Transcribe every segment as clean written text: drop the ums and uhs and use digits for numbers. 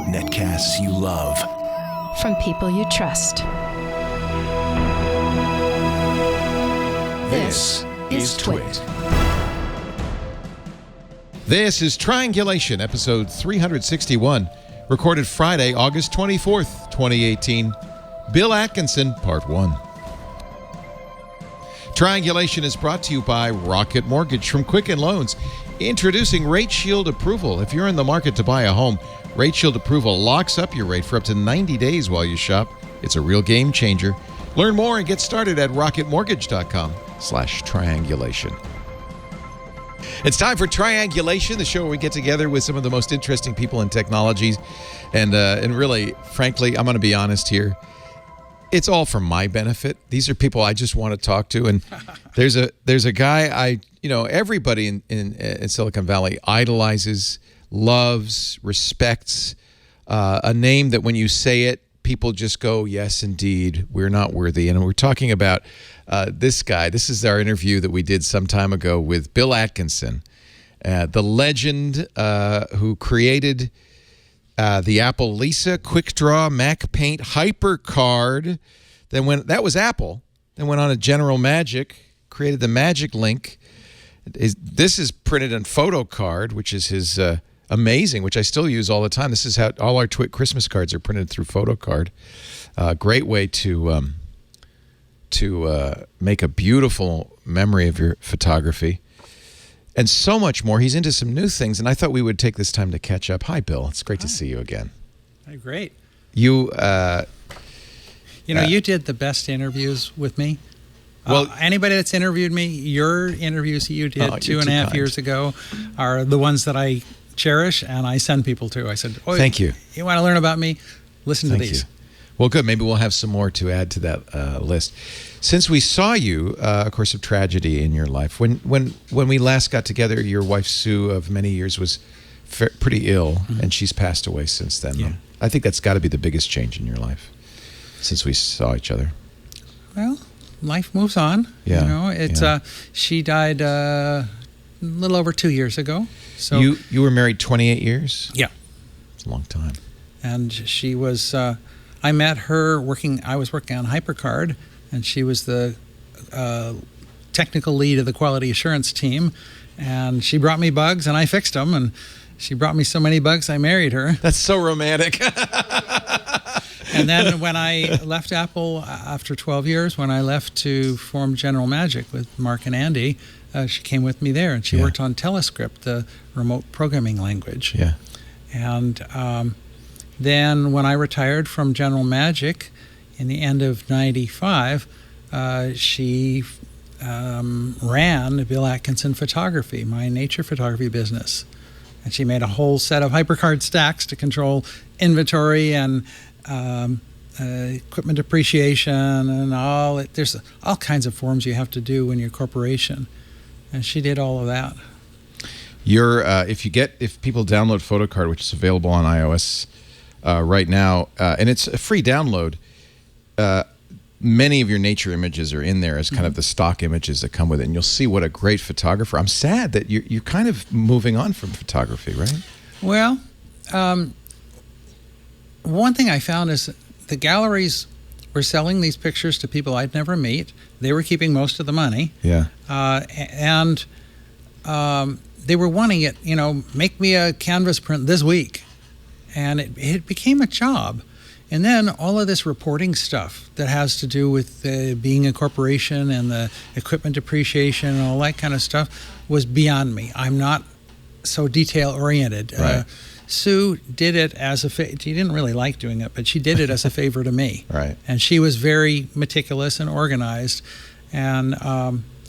Netcasts you love. From people you trust. This is Twit. This is Triangulation, episode 361, recorded Friday, August 24th, 2018. Bill Atkinson, Part 1. Triangulation is brought to you by Rocket Mortgage from Quicken Loans. Introducing Rate Shield Approval. If you're in the market to buy a home, Rate Shield Approval locks up your rate for up to 90 days while you shop. It's a real game changer. Learn more and get started at rocketmortgage.com/triangulation. It's time for Triangulation, the show where we get together with some of the most interesting people in technology. And really, frankly, I'm going to be honest here. It's all for my benefit. These are people I just want to talk to. And there's a guy everybody in Silicon Valley idolizes, loves, respects, a name that when you say it, people just go, yes, indeed, we're not worthy. And we're talking about this guy. This is our interview that we did some time ago with Bill Atkinson, the legend who created the Apple Lisa Quick Draw Mac Paint HyperCard. That was Apple. Then went on to General Magic, created the Magic Link. This is printed on PhotoCard, which is his amazing, which I still use all the time. This is how all our Twit Christmas cards are printed through PhotoCard. Great way to make a beautiful memory of your photography. And so much more. He's into some new things, and I thought we would take this time to catch up. Hi, Bill. It's great to see you again. Hi, great. You, you did the best interviews with me. Well, anybody that's interviewed me, your interviews that you did 2.5 years ago are the ones that I cherish and I send people to. I said, thank you. You want to learn about me? Listen to these. You. Well, good. Maybe we'll have some more to add to that list. Since we saw you, a course of tragedy in your life. When we last got together, your wife Sue of many years was pretty ill, and she's passed away since then. Yeah. I think that's got to be the biggest change in your life since we saw each other. Well, life moves on. Yeah. She died a little over 2 years ago. So you were married 28 years? Yeah. It's a long time. And she was I met her I was working on HyperCard, and she was the technical lead of the quality assurance team, and she brought me bugs and I fixed them, and she brought me so many bugs I married her. That's so romantic. And then when I left Apple after 12 years, when I left to form General Magic with Mark and Andy, she came with me there, and she worked on Telescript, the remote programming language. Yeah. And then when I retired from General Magic in the end of 95, she ran Bill Atkinson Photography, my nature photography business. And she made a whole set of HyperCard stacks to control inventory and equipment depreciation and all. There's all kinds of forms you have to do when you're a corporation. And she did all of that. If people download PhotoCard, which is available on iOS right now, and it's a free download, many of your nature images are in there as kind of the stock images that come with it, and you'll see what a great photographer. I'm sad that you're kind of moving on from photography, right? Well, one thing I found is the galleries were selling these pictures to people I'd never meet. They were keeping most of the money. Yeah. And they were wanting it, make me a canvas print this week. And it became a job. And then all of this reporting stuff that has to do with being a corporation and the equipment depreciation and all that kind of stuff was beyond me. I'm not so detail-oriented. Right. Sue did it as a favor. She didn't really like doing it, but she did it as a favor to me. Right. And she was very meticulous and organized. And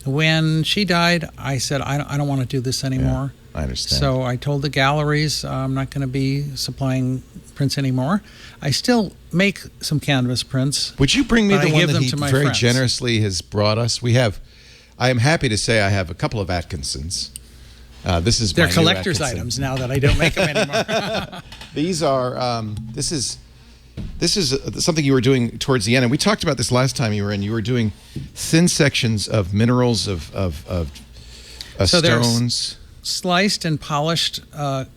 when she died, I said, I don't want to do this anymore. Yeah, I understand. So I told the galleries I'm not going to be supplying prints anymore. I still make some canvas prints. Would you bring me the one that he very friends. generously has brought us? I am happy to say I have a couple of Atkinsons. They're collector's items now that I don't make them anymore. These are. This is something you were doing towards the end, and we talked about this last time you were in. You were doing thin sections of minerals of stones. sliced and polished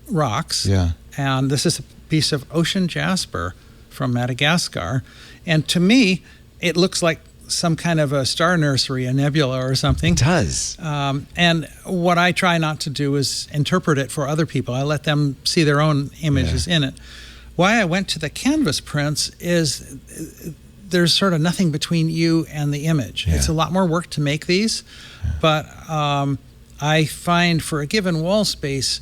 rocks. Yeah. And this is a piece of ocean jasper from Madagascar. And to me, it looks like some kind of a star nursery, a nebula or something. It does. And what I try not to do is interpret it for other people. I let them see their own images in it. Why I went to the canvas prints is there's sort of nothing between you and the image. Yeah. It's a lot more work to make these, but I find for a given wall space,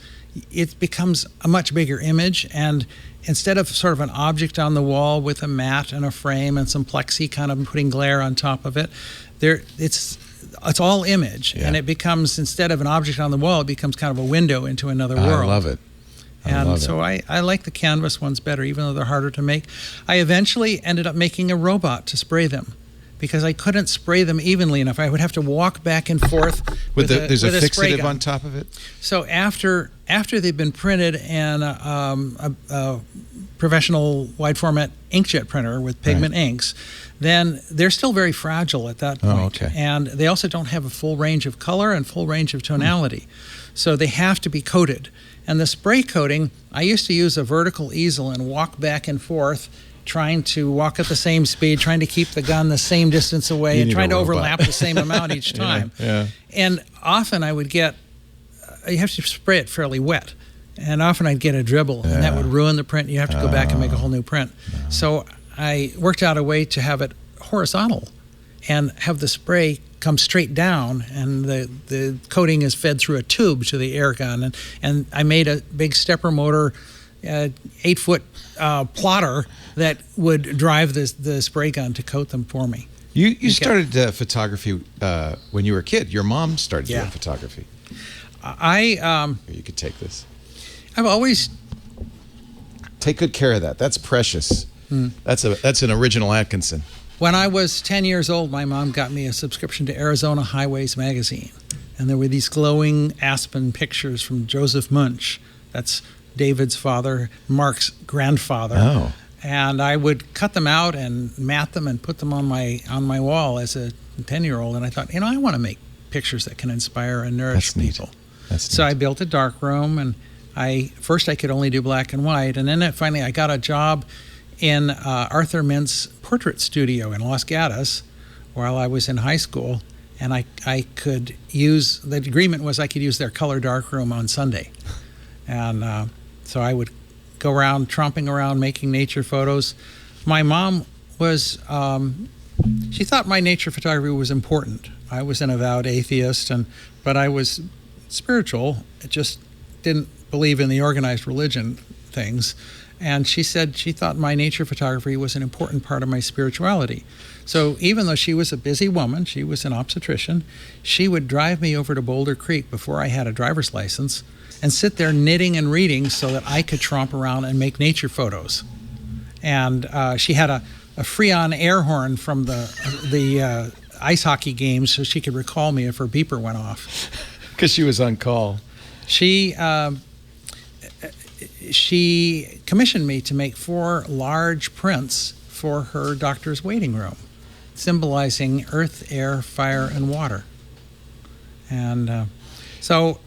it becomes a much bigger image, and instead of sort of an object on the wall with a mat and a frame and some plexi kind of putting glare on top of it, it's all image, and it becomes, instead of an object on the wall, it becomes kind of a window into another world. I love it. I like the canvas ones better, even though they're harder to make. I eventually ended up making a robot to spray them, because I couldn't spray them evenly enough. I would have to walk back and forth There's a spray fixative gun on top of it? So after they've been printed in a professional wide format inkjet printer with pigment inks, then they're still very fragile at that point. Oh, okay. And they also don't have a full range of color and full range of tonality. So they have to be coated. And the spray coating, I used to use a vertical easel and walk back and forth, trying to walk at the same speed, trying to keep the gun the same distance away, and trying to overlap the same amount each time. And often I would get, you have to spray it fairly wet, and often I'd get a dribble, and that would ruin the print. You have to go back and make a whole new print. So I worked out a way to have it horizontal and have the spray come straight down, and the coating is fed through a tube to the air gun. And I made a big stepper motor, 8-foot plotter that would drive the spray gun to coat them for me. You started photography when you were a kid. Your mom started doing photography. You could take this. I've always take good care of that. That's precious. That's an original Atkinson. When I was 10 years old, my mom got me a subscription to Arizona Highways magazine, and there were these glowing aspen pictures from Joseph Munch. That's David's father, Mark's grandfather. Oh. And I would cut them out and mat them and put them on my wall as a 10-year-old. And I thought, I want to make pictures that can inspire and nourish people. So I built a darkroom, and first I could only do black and white, and then finally I got a job in Arthur Mint's portrait studio in Los Gatos while I was in high school, and I could use, the agreement was I could use their color darkroom on Sunday. And so I would go around tromping around making nature photos. My mom was, she thought my nature photography was important. I was an avowed atheist, but I was spiritual. I just didn't believe in the organized religion things. And she said she thought my nature photography was an important part of my spirituality. So even though she was a busy woman, she was an obstetrician, she would drive me over to Boulder Creek before I had a driver's license and sit there knitting and reading so that I could tromp around and make nature photos. And she had a Freon air horn from the ice hockey games so she could recall me if her beeper went off. Because she was on call. She commissioned me to make 4 large prints for her doctor's waiting room, symbolizing earth, air, fire, and water. And so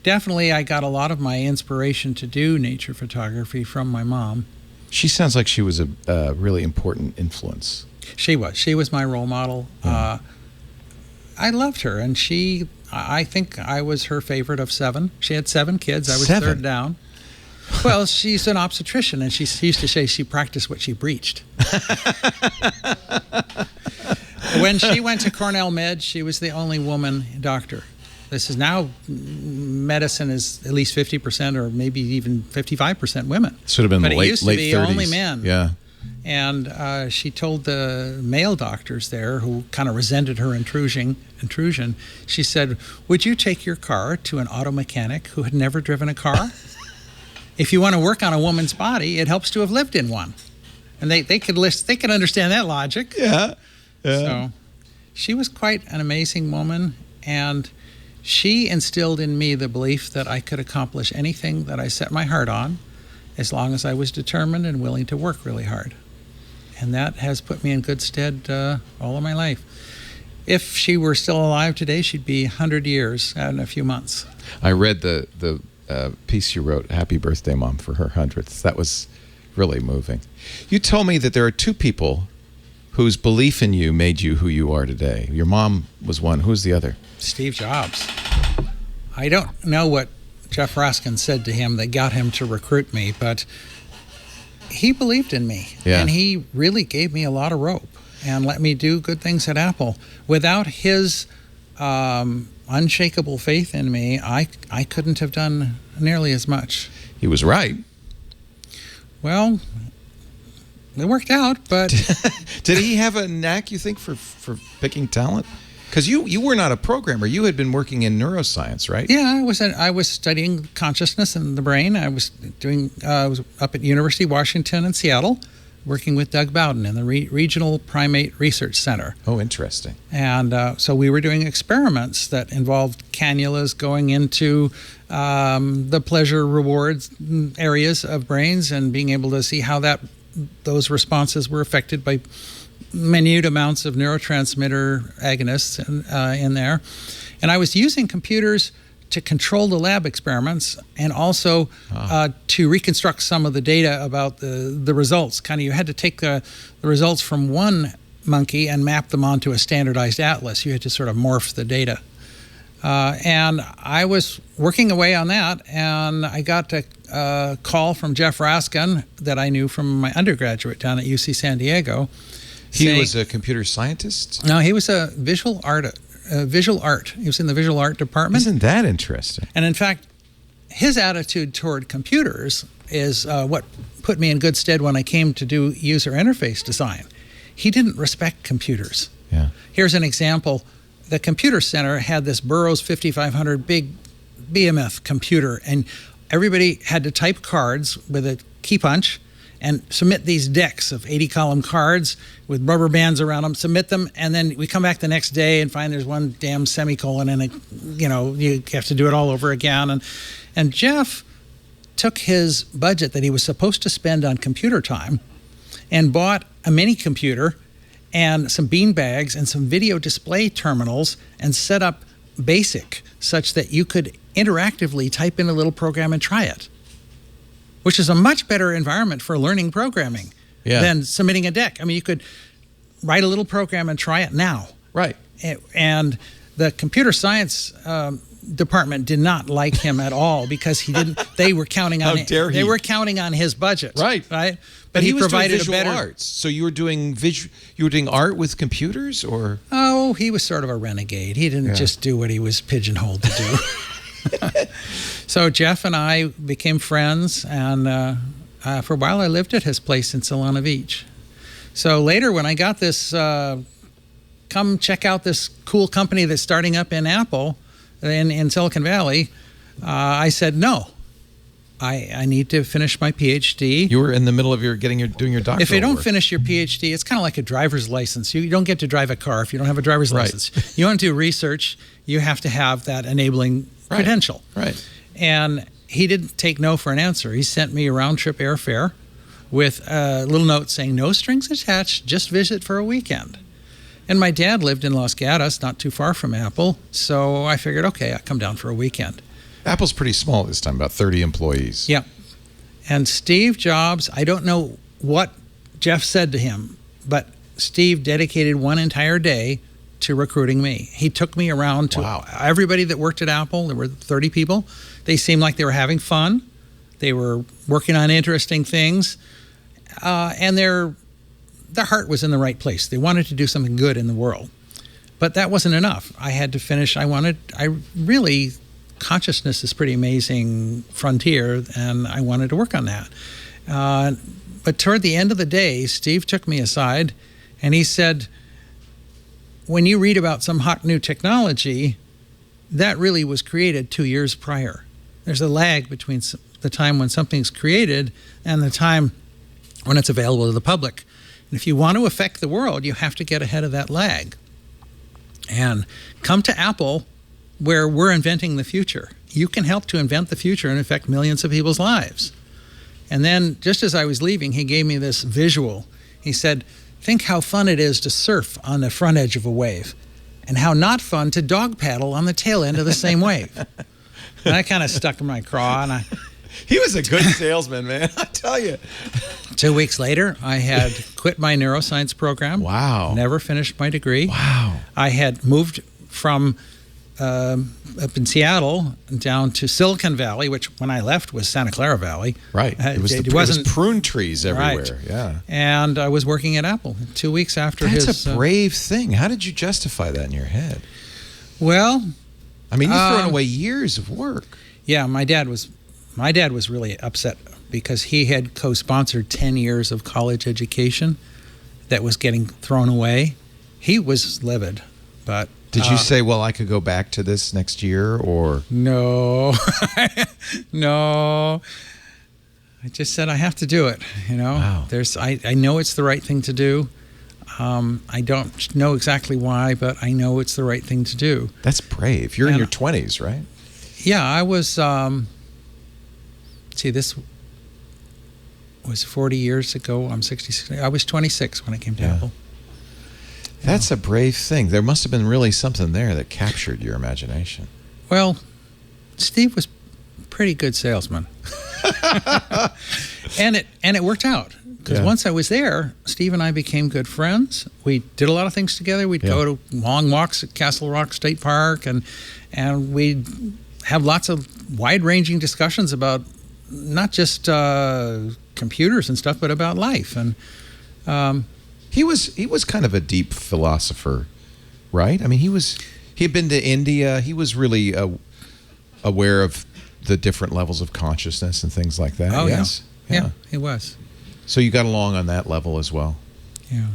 definitely I got a lot of my inspiration to do nature photography from my mom. She sounds like she was a really important influence. She was my role model. Yeah. I loved her, and I think I was her favorite of 7. She had 7 kids. I was 7? Third down. Well, she's an obstetrician, and she used to say she practiced what she preached. When she went to Cornell Med, she was the only woman doctor. This is now, medicine is at least 50% or maybe even 55% women. Should have been but the late 30s. It used to be only men. Yeah. And she told the male doctors there, who kind of resented her intrusion, she said, "Would you take your car to an auto mechanic who had never driven a car? If you want to work on a woman's body, it helps to have lived in one." And they could understand that logic. Yeah. So she was quite an amazing woman, and she instilled in me the belief that I could accomplish anything that I set my heart on, as long as I was determined and willing to work really hard. And that has put me in good stead all of my life. If she were still alive today, she'd be 100 years in a few months. I read the piece you wrote, Happy Birthday, Mom, for her 100th. That was really moving. You told me that there are two people whose belief in you made you who you are today. Your mom was one. Who's the other? Steve Jobs. I don't know what Jeff Raskin said to him that got him to recruit me, but he believed in me. Yeah. And he really gave me a lot of rope and let me do good things at Apple. Without his unshakable faith in me, I couldn't have done nearly as much. He was right. Well, it worked out, but... Did he have a knack, you think, for picking talent? Because you were not a programmer. You had been working in neuroscience, right? Yeah, I was studying consciousness in the brain. I was up at University of Washington in Seattle, working with Doug Bowden in the Regional Primate Research Center. Oh, interesting. And so we were doing experiments that involved cannulas going into the pleasure rewards areas of brains and being able to see how those responses were affected by minute amounts of neurotransmitter agonists in there. And I was using computers to control the lab experiments and also to reconstruct some of the data about the results. Kind of, you had to take the results from one monkey and map them onto a standardized atlas. You had to sort of morph the data. And I was working away on that, and I got a call from Jeff Raskin that I knew from my undergraduate down at UC San Diego. He was a computer scientist? No, he was a visual art. He was in the visual art department. Isn't that interesting? And in fact, his attitude toward computers is what put me in good stead when I came to do user interface design. He didn't respect computers. Yeah. Here's an example. The computer center had this Burroughs 5500 big behemoth computer, and everybody had to type cards with a key punch and submit these decks of 80-column cards with rubber bands around them, submit them, and then we come back the next day and find there's one damn semicolon in it. You have to do it all over again. And Jeff took his budget that he was supposed to spend on computer time and bought a mini computer and some bean bags and some video display terminals and set up BASIC such that you could interactively type in a little program and try it, which is a much better environment for learning programming than submitting a deck. I mean, you could write a little program and try it now. Right. And the computer science department did not like him at all because he didn't. They were counting on. How dare he? They were counting on his budget. Right. But he was provided doing visual a better arts. So you were doing art with computers, or? Oh, he was sort of a renegade. He didn't just do what he was pigeonholed to do. So Jeff and I became friends, and for a while I lived at his place in Solana Beach. So later, when I got this, come check out this cool company that's starting up in Apple, in Silicon Valley, I said no. I need to finish my PhD. You were in the middle of doing your doctoral If you don't work. finish your PhD, it's kind of like a driver's license. You don't get to drive a car if you don't have a driver's license. You want to do research, you have to have that enabling credential. Right. And he didn't take no for an answer. He sent me a round-trip airfare with a little note saying, no strings attached, just visit for a weekend. And my dad lived in Los Gatos, not too far from Apple, so I figured, okay, I'll come down for a weekend. Apple's pretty small at this time, about 30 employees. Yeah. And Steve Jobs, I don't know what Jeff said to him, but Steve dedicated one entire day to recruiting me. He took me around to everybody that worked at Apple. There were 30 people. They seemed like they were having fun. They were working on interesting things. And their heart was in the right place. They wanted to do something good in the world. But that wasn't enough. I had to finish. Consciousness is pretty amazing frontier, and I wanted to work on that. But toward the end of the day, Steve took me aside, and he said, when you read about some hot new technology, that really was created 2 years prior. There's a lag between the time when something's created and the time when it's available to the public. And if you want to affect the world, you have to get ahead of that lag. And come to Apple, where we're inventing the future. You can help to invent the future and affect millions of people's lives. And then, just as I was leaving, he gave me this visual. He said, think how fun it is to surf on the front edge of a wave. and how not fun to dog paddle on the tail end of the same wave. And I kind of stuck in my craw, and He was a good salesman, man. I tell you. 2 weeks later, I had quit my neuroscience program. Wow. Never finished my degree. Wow. I had moved from up in Seattle down to Silicon Valley, which when I left was Santa Clara Valley. Right. It was prune trees everywhere. Right. Yeah. And I was working at Apple 2 weeks after That's a brave thing. How did you justify that in your head? Well, I mean, you've thrown away years of work. Yeah, my dad was really upset because he had co-sponsored 10 years of college education that was getting thrown away. He was livid, but did you say, well, I could go back to this next year, or? No. No. I just said I have to do it, you know. Wow. I know it's the right thing to do. I don't know exactly why, but I know it's the right thing to do. That's brave. You're in your 20s, right? Yeah, I was, this was 40 years ago. I'm 66. I was 26 when I came to Apple. That's a brave thing. There must have been really something there that captured your imagination. Well, Steve was a pretty good salesman. and it worked out. Because once I was there, Steve and I became good friends. We did a lot of things together. We'd go to long walks at Castle Rock State Park, and we'd have lots of wide-ranging discussions about not just computers and stuff, but about life. And he was kind of a deep philosopher, right? I mean, he had been to India. He was really aware of the different levels of consciousness and things like that. Oh, yes? Yeah, he was. So you got along on that level as well. Yeah.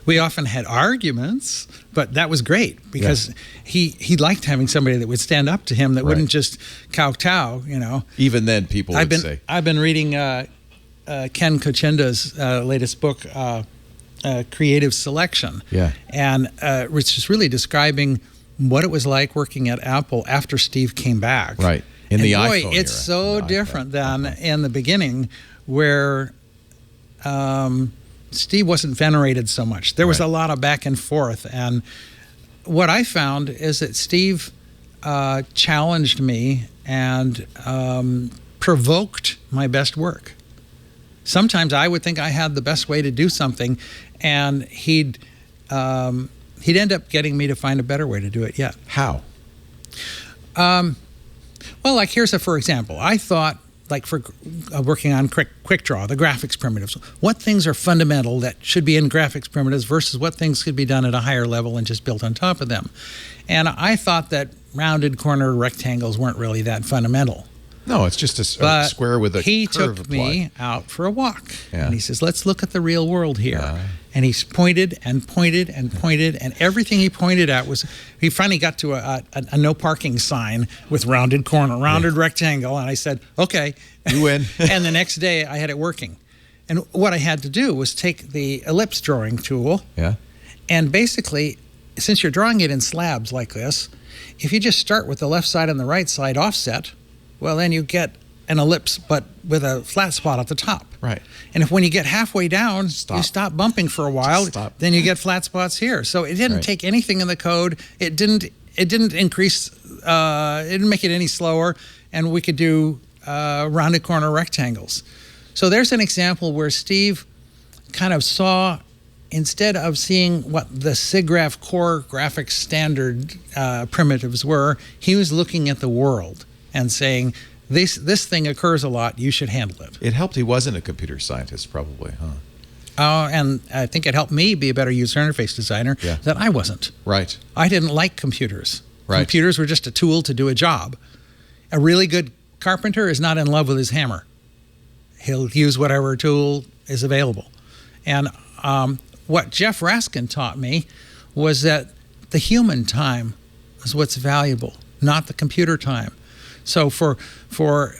We often had arguments, but that was great because he liked having somebody that would stand up to him that wouldn't just kowtow, you know. Even then, people would say. I've been reading Ken Kochenda's latest book, Creative Selection. Yeah. And which is really describing what it was like working at Apple after Steve came back. Right. In the iPhone era. It's so different than in the beginning where Steve wasn't venerated so much. There was a lot of back and forth. And what I found is that Steve challenged me and provoked my best work. Sometimes I would think I had the best way to do something, and he'd end up getting me to find a better way to do it yet. How? Well, like here's for example. I thought, like for working on Quick Draw, the graphics primitives, what things are fundamental that should be in graphics primitives versus what things could be done at a higher level and just built on top of them. And I thought that rounded corner rectangles weren't really that fundamental. No, it's just a square with a he curve took me applied. out for a walk. Yeah. And he says, let's look at the real world here. And he pointed and pointed and pointed, and everything he pointed at was, he finally got to a no parking sign with rounded corner, rounded rectangle, and I said, okay. You win. And the next day I had it working. And what I had to do was take the ellipse drawing tool, and basically, since you're drawing it in slabs like this, if you just start with the left side and the right side offset, well, then you get an ellipse, but with a flat spot at the top. Right. And if when you get halfway down, you stop bumping for a while, then you get flat spots here. So it didn't take anything in the code. It didn't increase, it didn't make it any slower, and we could do rounded corner rectangles. So there's an example where Steve kind of saw, instead of seeing what the SIGGRAPH core graphics standard primitives were, he was looking at the world and saying, this thing occurs a lot, you should handle it. It helped he wasn't a computer scientist, probably, huh? And I think it helped me be a better user interface designer that I wasn't. Right. I didn't like computers. Right. Computers were just a tool to do a job. A really good carpenter is not in love with his hammer. He'll use whatever tool is available. And what Jeff Raskin taught me was that the human time is what's valuable, not the computer time. So for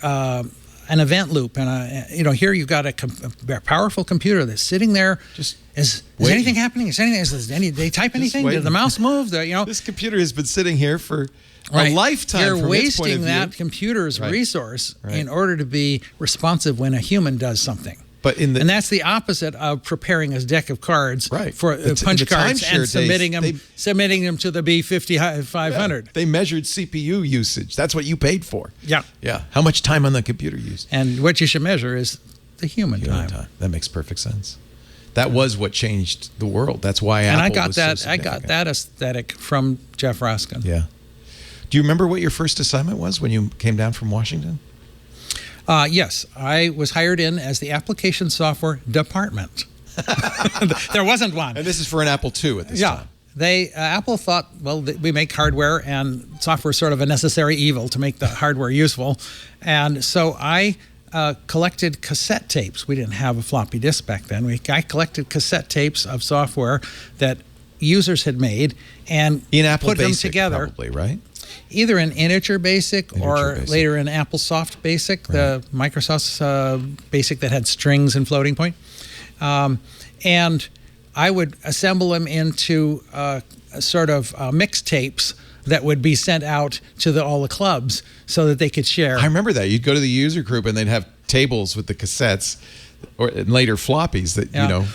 an event loop, and here you've got a powerful computer that's sitting there. Is anything happening? Did they type anything? Did the mouse move? This computer has been sitting here for a lifetime. You're wasting that computer's resource in order to be responsive when a human does something. But and that's the opposite of preparing a deck of cards for punch cards and submitting them to the B5500. They measured CPU usage. That's what you paid for. Yeah. Yeah. How much time on the computer used. And what you should measure is the human time. That makes perfect sense. That was what changed the world. That's why Apple was so significant. I got that aesthetic from Jeff Raskin. Yeah. Do you remember what your first assignment was when you came down from Washington? Yes, I was hired in as the application software department. There wasn't one. And this is for an Apple II at this time. Apple thought, well, we make hardware, and software is sort of a necessary evil to make the hardware useful. And so I collected cassette tapes. We didn't have a floppy disk back then. I collected cassette tapes of software that users had made and put them together. Probably, right? Either in Integer Basic or later in AppleSoft Basic, the Microsoft's Basic that had strings and floating point. And I would assemble them into sort of mixtapes that would be sent out to all the clubs so that they could share. I remember that. You'd go to the user group and they'd have tables with the cassettes and later floppies that,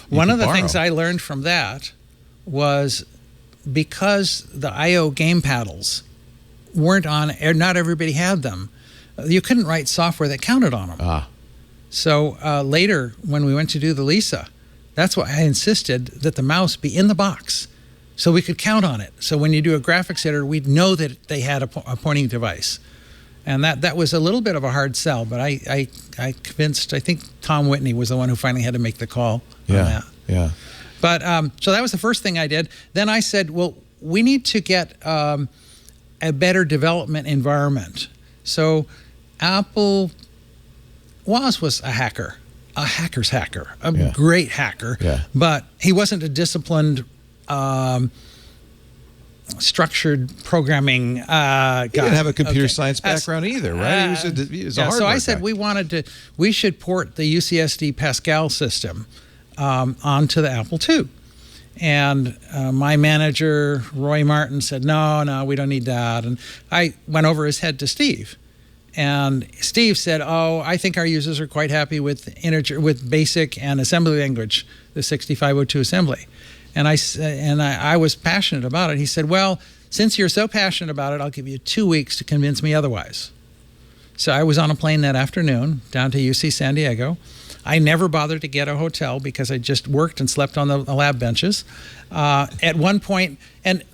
One of the things I learned from that was because the I/O game paddles weren't on, not everybody had them. You couldn't write software that counted on them. So later, when we went to do the Lisa, that's why I insisted that the mouse be in the box so we could count on it. So when you do a graphics editor, we'd know that they had a pointing device. And that was a little bit of a hard sell, but I convinced, I think Tom Whitney was the one who finally had to make the call on that. Yeah. But so that was the first thing I did. Then I said, well, we need to get a better development environment. So Apple was a hacker, a hacker's hacker, a great hacker, but he wasn't a disciplined, structured programming guy. He didn't have a computer science background either, right? He was a hardware So I said guy. we should port the UCSD Pascal system onto the Apple II. And my manager, Roy Martin, said, no, we don't need that. And I went over his head to Steve. And Steve said, I think our users are quite happy with BASIC and assembly language, the 6502 assembly. And I was passionate about it. He said, well, since you're so passionate about it, I'll give you 2 weeks to convince me otherwise. So I was on a plane that afternoon down to UC San Diego. I never bothered to get a hotel because I just worked and slept on the lab benches. At one point, and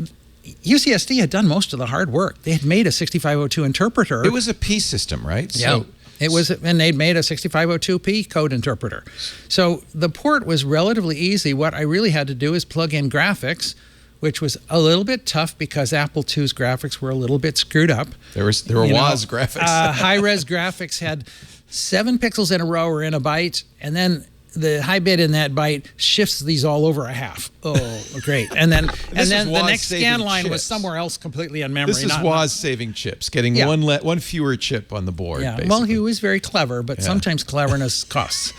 UCSD had done most of the hard work. They had made a 6502 interpreter. It was a P system, right? Yeah. It was, and they'd made a 6502P code interpreter. So the port was relatively easy. What I really had to do is plug in graphics, which was a little bit tough because Apple II's graphics were a little bit screwed up. There were WAS graphics. High-res graphics had 7 pixels in a row or in a byte, and then the high bit in that byte shifts these all over a half. Oh, great. And then the next scan line was somewhere else completely in memory. This is WAS saving chips, getting one fewer chip on the board, basically. Well, he was very clever, but sometimes cleverness costs.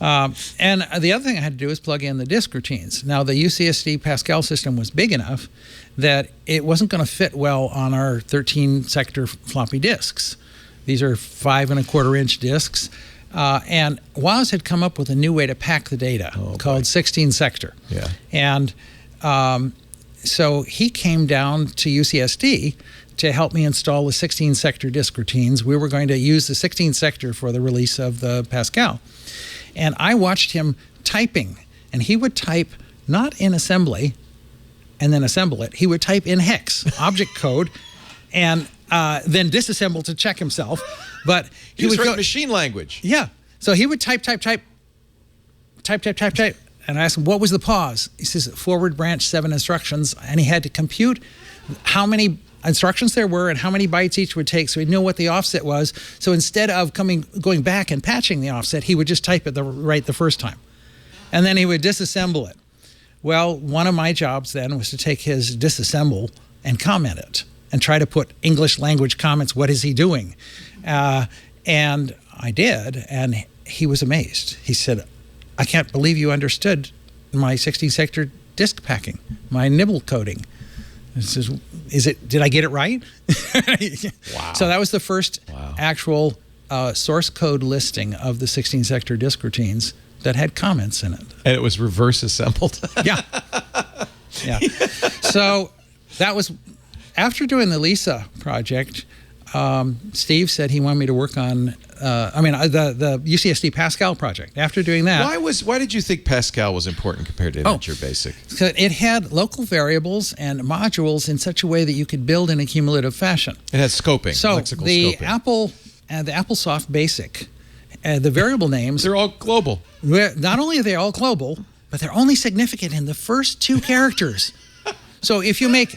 And the other thing I had to do was plug in the disk routines. Now, the UCSD Pascal system was big enough that it wasn't going to fit well on our 13-sector floppy disks. These are 5 1/4-inch disks. And WAS had come up with a new way to pack the data called 16-sector. Yeah. And so he came down to UCSD to help me install the 16-sector disk routines. We were going to use the 16-sector for the release of the Pascal. And I watched him typing. And he would type not in assembly and then assemble it. He would type in hex, object code, and then disassemble to check himself. But he was writing machine language. Yeah. So he would type. And I asked him, what was the pause? He says, forward branch 7 instructions. And he had to compute how many instructions there were and how many bytes each would take so he'd know what the offset was. So instead of going back and patching the offset, he would just type it right the first time. And then he would disassemble it. Well, one of my jobs then was to take his disassemble and comment it and try to put English language comments. What is he doing? And I did, and he was amazed. He said, I can't believe you understood my 16-sector disk packing, my nibble coding. He says, did I get it right? Wow. So that was the first actual source code listing of the 16-sector disk routines that had comments in it. And it was reverse assembled. Yeah. Yeah. So that was after doing the Lisa project. Steve said he wanted me to work on the UCSD Pascal project. After doing that, why did you think Pascal was important compared to Integer Basic? So it had local variables and modules in such a way that you could build in a cumulative fashion. It has scoping, so lexical the scoping. The AppleSoft Basic, the variable names, they're all global. Not only are they all global, but they're only significant in the first two characters. So if you make...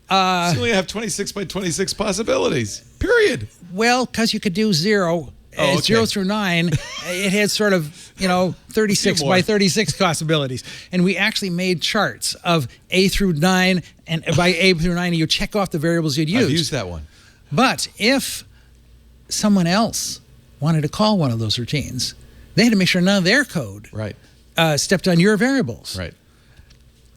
so you only have 26 by 26 possibilities, period. Well, because you could do 0 through 9, it had sort of, 36 by 36 possibilities. And we actually made charts of A through 9, and by A through 9, you check off the variables you'd use. I've used that one. But if someone else wanted to call one of those routines, they had to make sure none of their code stepped on your variables. Right.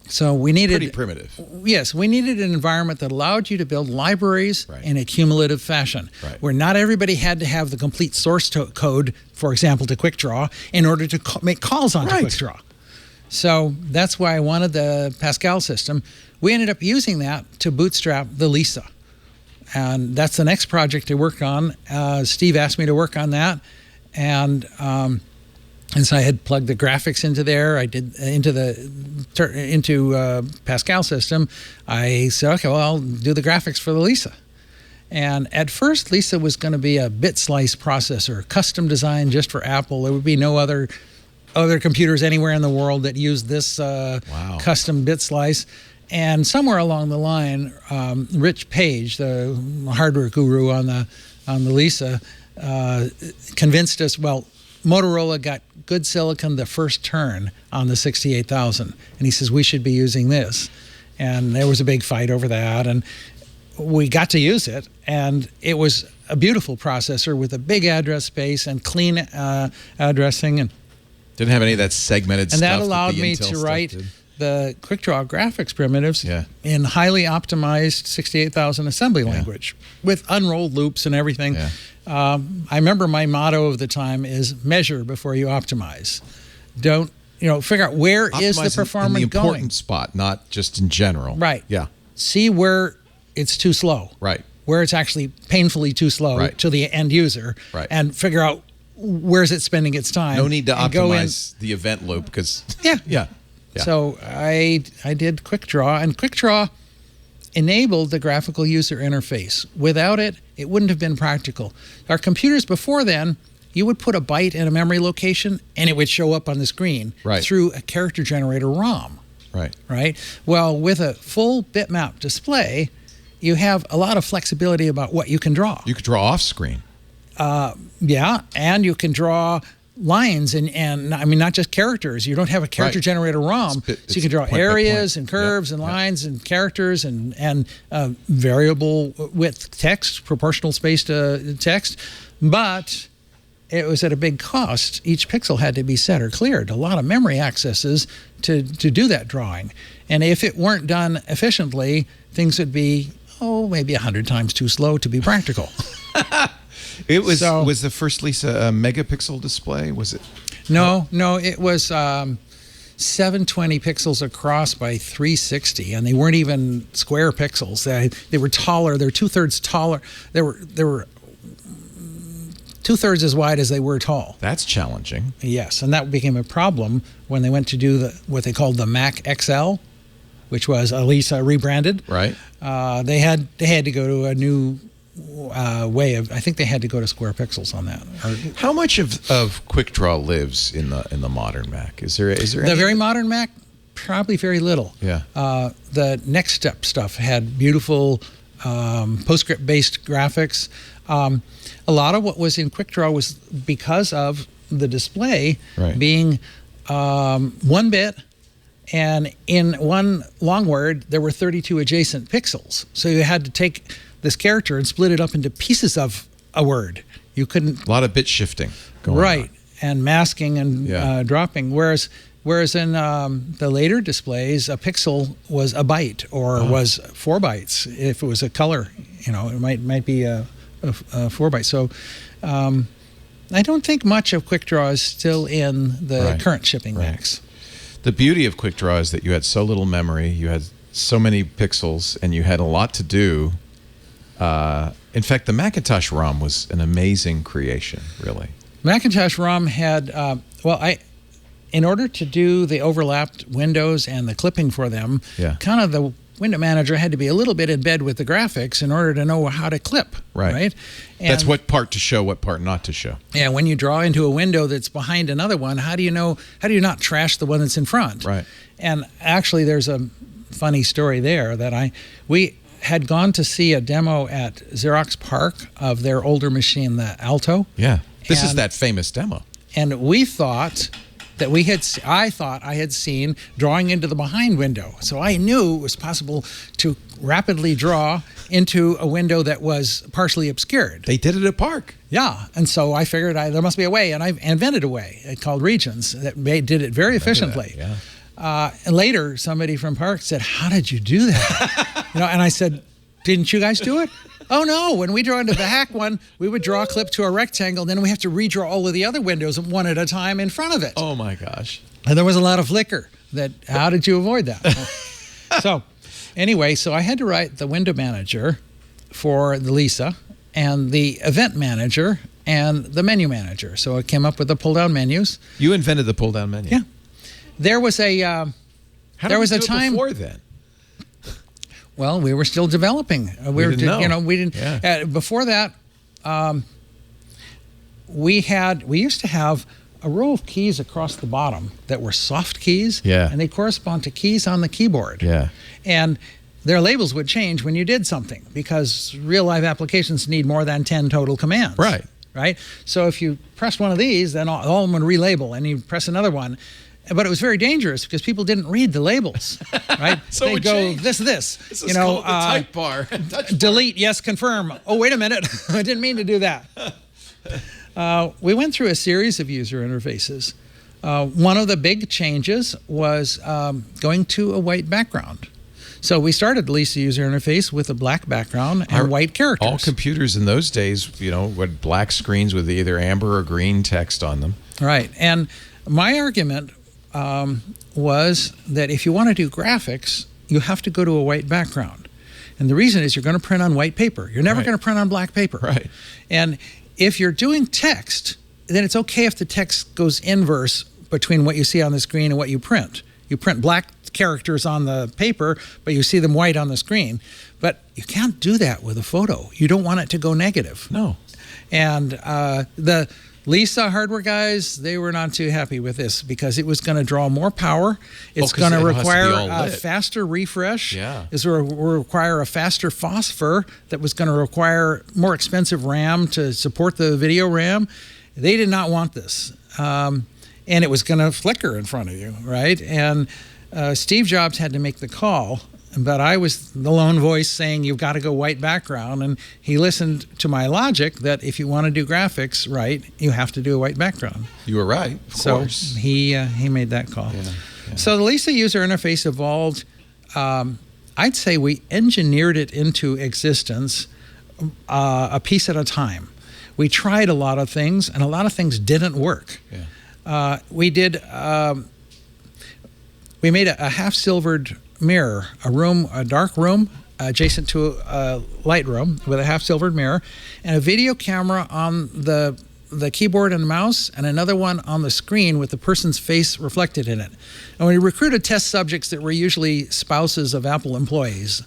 So we needed... Pretty primitive. Yes, we needed an environment that allowed you to build libraries in a cumulative fashion, where not everybody had to have the complete source code, for example, to QuickDraw, in order to make calls onto QuickDraw. So that's why I wanted the Pascal system. We ended up using that to bootstrap the Lisa. And that's the next project I worked on. Steve asked me to work on that. And so I had plugged the graphics into there. I did into Pascal system. I said, okay, well, I'll do the graphics for the Lisa. And at first, Lisa was going to be a bit slice processor, custom designed just for Apple. There would be no other computers anywhere in the world that used this custom bit slice. And somewhere along the line, Rich Page, the hardware guru on the Lisa, convinced us, well, Motorola got good silicon the first turn on the 68,000. And he says, we should be using this. And there was a big fight over that. And we got to use it. And it was a beautiful processor with a big address space and clean addressing. And didn't have any of that segmented stuff. And that allowed me to write the QuickDraw graphics primitives in highly optimized 68,000 assembly language with unrolled loops and everything. Yeah. I remember my motto of the time is measure before you optimize. Don't, figure out where optimize is the performance going. In the important spot, not just in general. Right. Yeah. See where it's too slow. Right. Where it's actually painfully too slow to the end user. Right. And figure out where's it spending its time. No need to optimize the event loop because... Yeah. So I did QuickDraw, and QuickDraw enabled the graphical user interface. Without it, it wouldn't have been practical. Our computers before then, you would put a byte in a memory location, and it would show up on the screen through a character generator ROM. Right? Well, with a full bitmap display, you have a lot of flexibility about what you can draw. You could draw off screen. And you can draw lines and I mean, not just characters. You don't have a character generator ROM, so you can draw areas and curves and lines and characters and variable width text, proportional space to text. But it was at a big cost. Each pixel had to be set or cleared. A lot of memory accesses to do that drawing. And if it weren't done efficiently, things would be, maybe 100 times too slow to be practical. It was was the first Lisa a megapixel display? Was it? No, it was 720 pixels across by 360, and they weren't even square pixels. They were taller. They're 2/3 taller. They were 2/3 as wide as they were tall. That's challenging. Yes, and that became a problem when they went to do what they called the Mac XL, which was a Lisa rebranded. Right. They had to go to a new way of. I think they had to go to square pixels on that. How much of QuickDraw lives in the modern Mac? Is there the very modern Mac? Probably very little. Yeah. The Next Step stuff had beautiful PostScript-based graphics. A lot of what was in QuickDraw was because of the display being 1 bit. And in one long word, there were 32 adjacent pixels. So you had to take this character and split it up into pieces of a word. You couldn't... A lot of bit shifting going on. And masking and dropping. Whereas in the later displays, a pixel was a byte or was 4 bytes. If it was a color, it might be a 4 byte. So I don't think much of QuickDraw is still in the current shipping mix. The beauty of QuickDraw is that you had so little memory, you had so many pixels, and you had a lot to do. In fact, the Macintosh ROM was an amazing creation, really. Macintosh ROM had, in order to do the overlapped windows and the clipping for them, kind of the window manager had to be a little bit in bed with the graphics in order to know how to clip. Right? And that's what part to show, what part not to show. Yeah, when you draw into a window that's behind another one, how do you not trash the one that's in front? Right. And actually, there's a funny story there that we had gone to see a demo at Xerox PARC of their older machine, the Alto. Yeah. This is that famous demo. And we thought that I thought I had seen drawing into the behind window. So I knew it was possible to rapidly draw into a window that was partially obscured. They did it at PARC. Yeah. And so I figured there must be a way, and I invented a way called Regions that did it very efficiently. And later, somebody from PARC said, "How did you do that?" And I said, "Didn't you guys do it?" "Oh, no. When we draw into the hack one, we would draw a clip to a rectangle, and then we have to redraw all of the other windows one at a time in front of it." Oh, my gosh. And there was a lot of flicker. How did you avoid that? So anyway, I had to write the window manager for the Lisa and the event manager and the menu manager. So I came up with the pull-down menus. You invented the pull-down menu? Yeah. There was a time before then? Well, we were still developing. We didn't know. We didn't. Yeah. Before that, we used to have a row of keys across the bottom that were soft keys. Yeah. And they correspond to keys on the keyboard. Yeah. And their labels would change when you did something because real life applications need more than 10 total commands. Right. So if you pressed one of these, then all of them would relabel, and you press another one. But it was very dangerous because people didn't read the labels, right? So they'd go, change. this. This is called the type bar. Delete, yes, confirm. Oh, wait a minute. I didn't mean to do that. We went through a series of user interfaces. One of the big changes was going to a white background. So we started the Lisa user interface with a black background and white characters. All computers in those days, had black screens with either amber or green text on them. Right. And my argument was that if you want to do graphics, you have to go to a white background. And the reason is you're going to print on white paper. You're never going to print on black paper. Right. And if you're doing text, then it's okay if the text goes inverse between what you see on the screen and what you print. You print black characters on the paper, but you see them white on the screen. But you can't do that with a photo. You don't want it to go negative. No. And the Lisa hardware guys, they were not too happy with this because it was going to draw more power. It's going to require a faster refresh. Yeah. It's going to require a faster phosphor that was going to require more expensive RAM to support the video RAM. They did not want this. And it was going to flicker in front of you, right? And Steve Jobs had to make the call, but I was the lone voice saying you've got to go white background, and he listened to my logic that if you want to do graphics right, you have to do a white background. You were right, of course. He made that call. Yeah. So the Lisa user interface evolved. I'd say we engineered it into existence a piece at a time. We tried a lot of things, and a lot of things didn't work. Yeah. We made a half-silvered mirror, a dark room adjacent to a light room with a half-silvered mirror, and a video camera on the keyboard and the mouse, and another one on the screen with the person's face reflected in it. And we recruited test subjects that were usually spouses of Apple employees.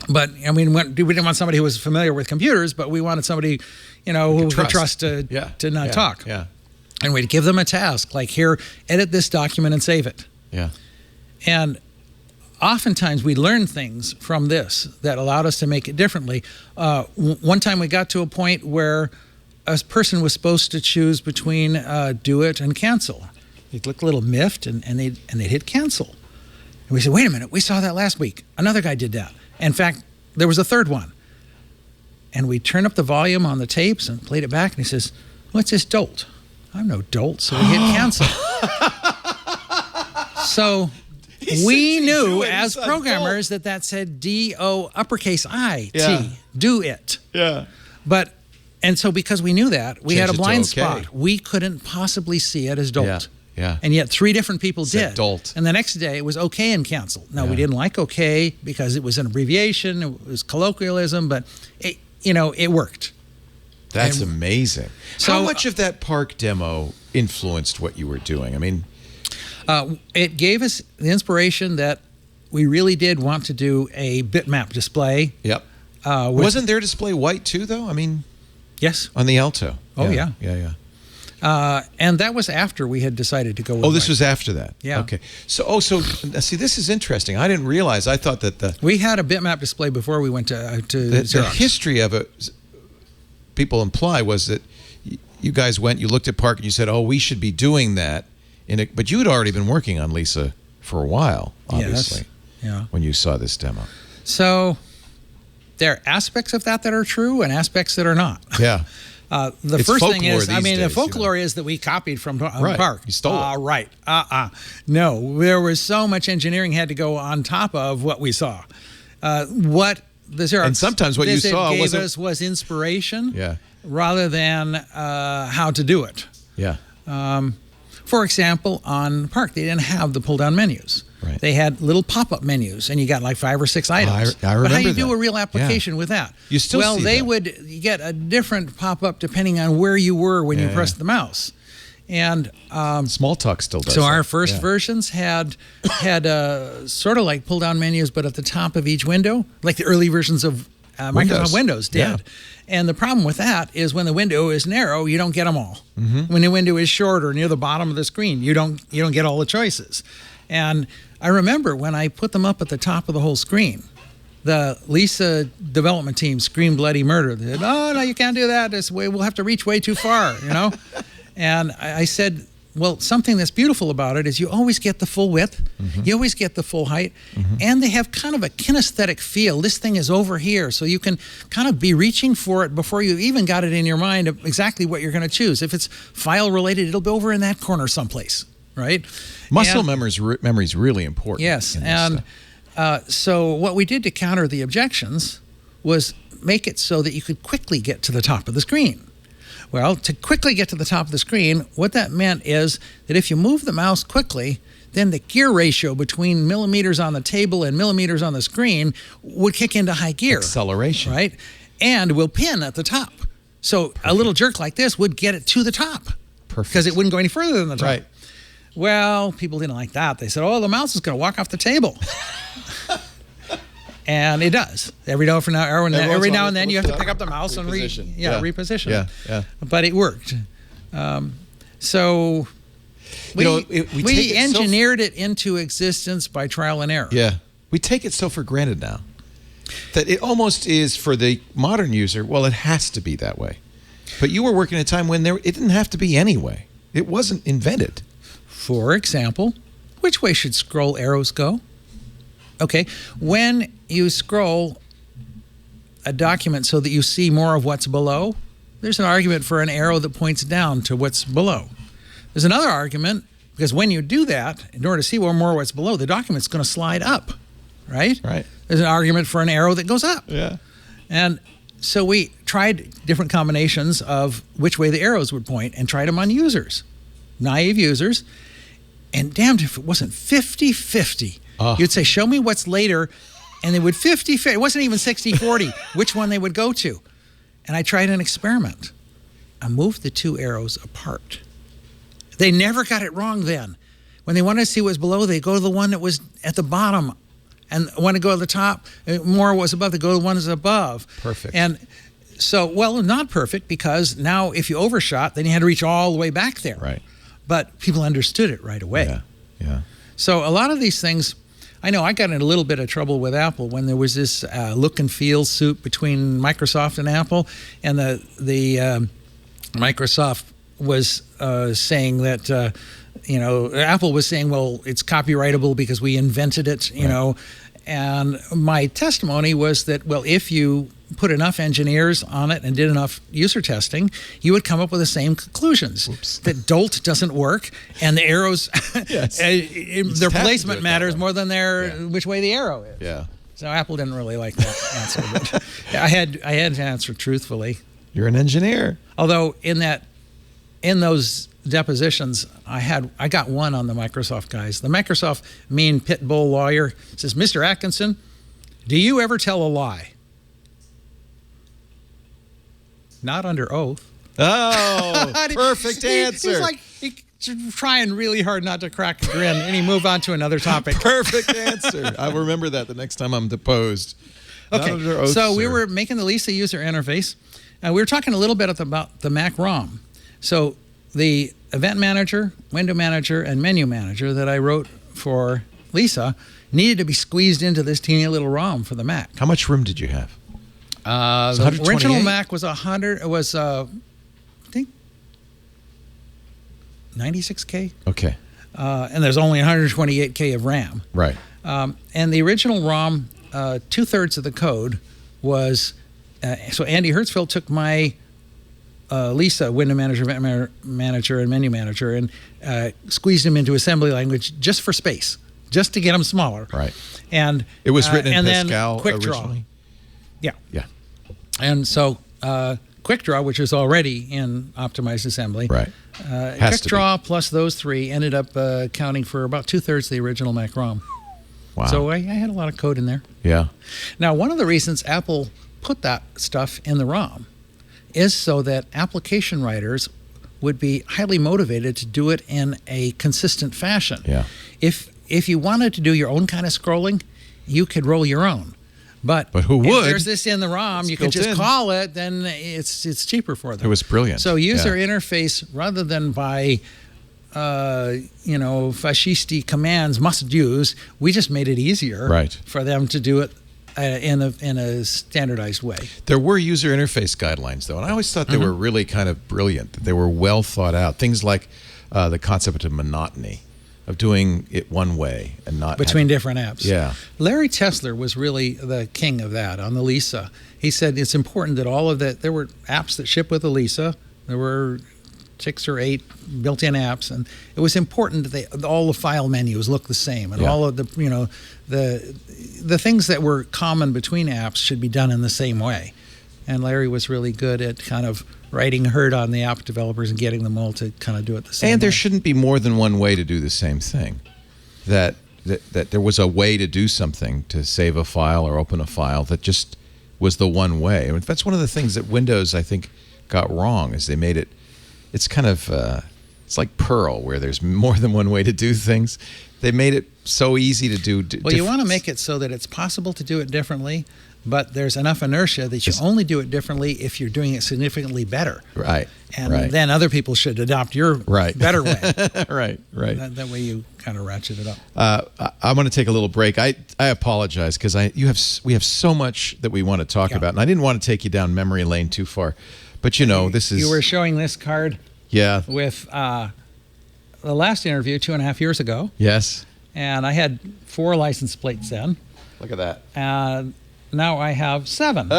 But I mean, we didn't want somebody who was familiar with computers, but we wanted somebody, who we could trust to not talk. Yeah. And we'd give them a task, like, here, edit this document and save it. Yeah. And oftentimes we learned things from this that allowed us to make it differently. One time we got to a point where a person was supposed to choose between do it and cancel. They'd look a little miffed and they'd hit cancel. And we said, wait a minute, we saw that last week. Another guy did that. In fact, there was a third one. And we turned up the volume on the tapes and played it back, and he says, what's this dolt? I'm no dolt, so we hit cancel. So we knew as programmers that said D-O uppercase I-T, do it. Yeah. But And so because we knew that, we Change had a it to blind okay. spot. We couldn't possibly see it as dolt. Yeah. Yeah. And yet 3 different people Said did. dolt. And the next day it was okay and canceled. Now, we Yeah. didn't like okay because it was an abbreviation, it was colloquialism, but it worked. That's And amazing. so- How much of that park demo influenced what you were doing? I mean, It gave us the inspiration that we really did want to do a bitmap display. yep. With, Wasn't their display white too, though? I mean, yes. on the Alto. Oh, yeah. Yeah. And that was after we had decided to go with Oh, this white. was after that. Yeah. Okay. So see, this is interesting. I didn't realize. I thought that We had a bitmap display before we went to the Xerox. history of it, people imply, was that you guys went, you looked at Park, and you said, "Oh, we should be doing that." But you had already been working on Lisa for a while, obviously, Yeah. when you saw this demo. So there are aspects of that are true and aspects that are not. Yeah. The It's first thing folklore is, these the days, folklore is that we copied from Right. Park. You stole it. Right. No, there was so much engineering had to go on top of what we saw. What the Xerox And sometimes what you visit saw gave wasn't- us was inspiration Yeah. rather than how to do it. Yeah. For example, on Park, they didn't have the pull-down menus. Right. They had little pop-up menus, and you got like 5 or 6 items. I But how remember do you do that. a real application with that? You still well, see they that. would get a different pop-up depending on where you were when you Yeah. pressed the mouse. And Small Talk still does so that. our first Yeah. versions had sort of like pull-down menus, but at the top of each window, like the early versions of Microsoft Windows did. Yeah. And the problem with that is when the window is narrow, you don't get them all. Mm-hmm. When the window is shorter, near the bottom of the screen, you don't get all the choices. And I remember when I put them up at the top of the whole screen, the Lisa development team screamed bloody murder. They said, "Oh no, you can't do that. We'll have to reach way too far," And I said, well, something that's beautiful about it is you always get the full width, you always get the full height, and they have kind of a kinesthetic feel. This thing is over here, so you can kind of be reaching for it before you even got it in your mind of exactly what you're going to choose. If it's file related, it'll be over in that corner someplace, right? Muscle And- memory is really important. Yes, in this and stuff. so what we did to counter the objections was make it so that you could quickly get to the top of the screen. Well, to quickly get to the top of the screen, what that meant is that if you move the mouse quickly, then the gear ratio between millimeters on the table and millimeters on the screen would kick into high gear. Acceleration. Right? And will pin at the top. So a little jerk like this would get it to the top. Perfect. Because it wouldn't go any further than the top. Right. Well, people didn't like that. They said, "Oh, the mouse is going to walk off the table." And it does. Every now and then you have to pick up the mouse and reposition. reposition it. Yeah. But it worked. So we we take it so engineered it into existence by trial and error. Yeah. We take it so for granted now that it almost is for the modern user, well, it has to be that way. But you were working at a time when it didn't have to be anyway. It wasn't invented. For example, which way should scroll arrows go? Okay, when you scroll a document so that you see more of what's below, there's an argument for an arrow that points down to what's below. There's another argument, because when you do that, in order to see more of what's below, the document's going to slide up, right? Right. There's an argument for an arrow that goes up. Yeah. And so we tried different combinations of which way the arrows would point and tried them on users, naive users. And damned if it wasn't 50-50. Oh. You'd say, "Show me what's later," and they would 50-50. It wasn't even 60-40, which one they would go to. And I tried an experiment. I moved the 2 arrows apart. They never got it wrong then. When they wanted to see what was below, they go to the one that was at the bottom. And want to go to the top, more was above, they go to the one that's above. Perfect. And so, well, not perfect, because now if you overshot, then you had to reach all the way back there. Right. But people understood it right away. Yeah. So a lot of these things, I know I got in a little bit of trouble with Apple when there was this look and feel suit between Microsoft and Apple, and the Microsoft was saying that Apple was saying, well, it's copyrightable because we invented it, you know, and my testimony was that, well, if you put enough engineers on it and did enough user testing, you would come up with the same conclusions. Oops. That dolt doesn't work, and the arrows, Yes. their have to do placement it that matters way. more than which way the arrow is. Yeah. So Apple didn't really like that answer, but I had to answer truthfully. You're an engineer. Although in those depositions, I got one on the Microsoft guys. The Microsoft mean pit bull lawyer says, "Mr. Atkinson, do you ever tell a lie?" Not under oath. Oh, perfect answer. He's like trying really hard not to crack a grin, and he moved on to another topic. Perfect answer. I'll remember that the next time I'm deposed. Not Okay, under oath, so we sir. were making the Lisa user interface. We were talking a little bit about the Mac ROM. So the event manager, window manager, and menu manager that I wrote for Lisa needed to be squeezed into this teeny little ROM for the Mac. How much room did you have? The 128? original Mac was 100. It was I think 96K, Okay. and there's only 128K of RAM. Right. And the original ROM, 2/3 of the code was. So Andy Hertzfeld took my Lisa window manager, event manager, and menu manager, and squeezed them into assembly language just for space, just to get them smaller. Right. And It was written in and then Pascal Quick Draw. originally? Yeah. Yeah. And so Quick Draw, which was already in optimized assembly, Right. Has Quick to Draw plus those three ended up accounting for about 2/3 of the original Mac ROM. Wow. So I had a lot of code in there. Yeah. Now, one of the reasons Apple put that stuff in the ROM is so that application writers would be highly motivated to do it in a consistent fashion. Yeah. If you wanted to do your own kind of scrolling, you could roll your own. But who if would? there's this in the ROM, you could built just in. call it, then it's cheaper for them. It was brilliant. So user Yeah. interface, rather than by fascisti commands must use, we just made it easier Right. for them to do it in a standardized way. There were user interface guidelines, though, and I always thought they were really kind of brilliant. They were well thought out. Things like the concept of monotony, of doing it one way and not Between different apps. Yeah. Larry Tesler was really the king of that on the Lisa. He said it's important that all of that, there were apps that ship with the Lisa. There were 6 or 8 built-in apps, and it was important that all the file menus look the same, and all of the the things that were common between apps should be done in the same way. And Larry was really good at kind of writing herd on the app developers and getting them all to kind of do it the same way. And there shouldn't be more than one way to do the same thing. That there was a way to do something, to save a file or open a file, that just was the one way. I mean, that's one of the things that Windows, I think, got wrong, is they made it. It's kind of it's like Perl, where there's more than one way to do things. They made it so easy to do. Well, you want to make it so that it's possible to do it differently, but there's enough inertia that you only do it differently if you're doing it significantly better. Right. And then other people should adopt your better way. Right. That way you kind of ratchet it up. I'm going to take a little break. I apologize because we have so much that we want to talk about, and I didn't want to take you down memory lane too far. But this is. You were showing this card. Yeah. With the last interview 2.5 years ago. Yes. And I had 4 license plates then. Look at that. And now I have 7.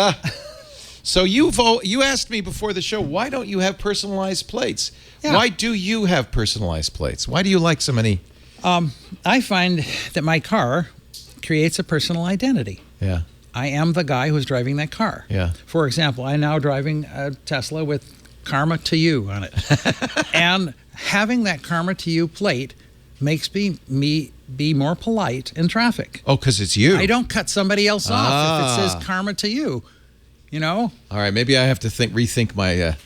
So you asked me before the show, why don't you have personalized plates? Yeah. Why do you have personalized plates? Why do you like so many? I find that my car creates a personal identity. Yeah. I am the guy who's driving that car. Yeah. For example, I'm now driving a Tesla with Karma to You on it. And having that Karma to You plate makes me be more polite in traffic. Oh, because it's you. I don't cut somebody else off if it says Karma to You. All right, maybe I have to rethink my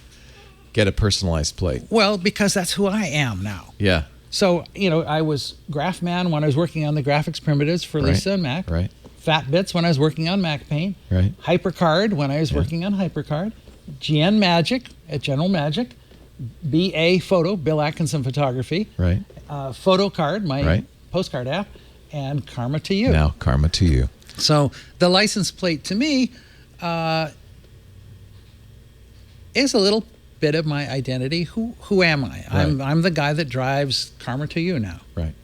get a personalized plate. Well, because that's who I am now. Yeah. So, I was GraphMan when I was working on the graphics primitives for Lisa and Mac. Right. FatBits when I was working on MacPaint. Right. HyperCard when I was working on HyperCard. GN Magic at General Magic. BA Photo, Bill Atkinson Photography. Right. PhotoCard, my postcard app. And Karma to You. Now, Karma to You. So the license plate to me is a little bit of my identity. Who am I? Right. I'm the guy that drives Karma to You now. Right.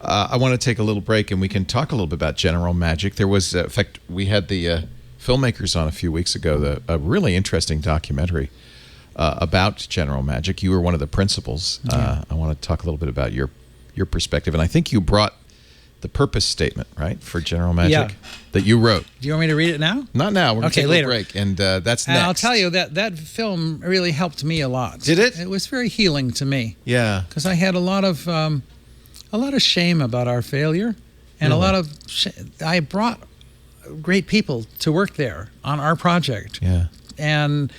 I want to take a little break, and we can talk a little bit about General Magic. There was, in fact, we had the filmmakers on a few weeks ago, a really interesting documentary about General Magic. You were one of the principals. I want to talk a little bit about your perspective, and I think you brought the purpose statement, right, for General Magic Yeah. that you wrote. Do you want me to read it now? Not now. We're going to take a later. little break, and that's And next. I'll tell you that film really helped me a lot. Did it? It was very healing to me Yeah. because I had a lot of shame about our failure, and a lot of I brought great people to work there on our project, Yeah. and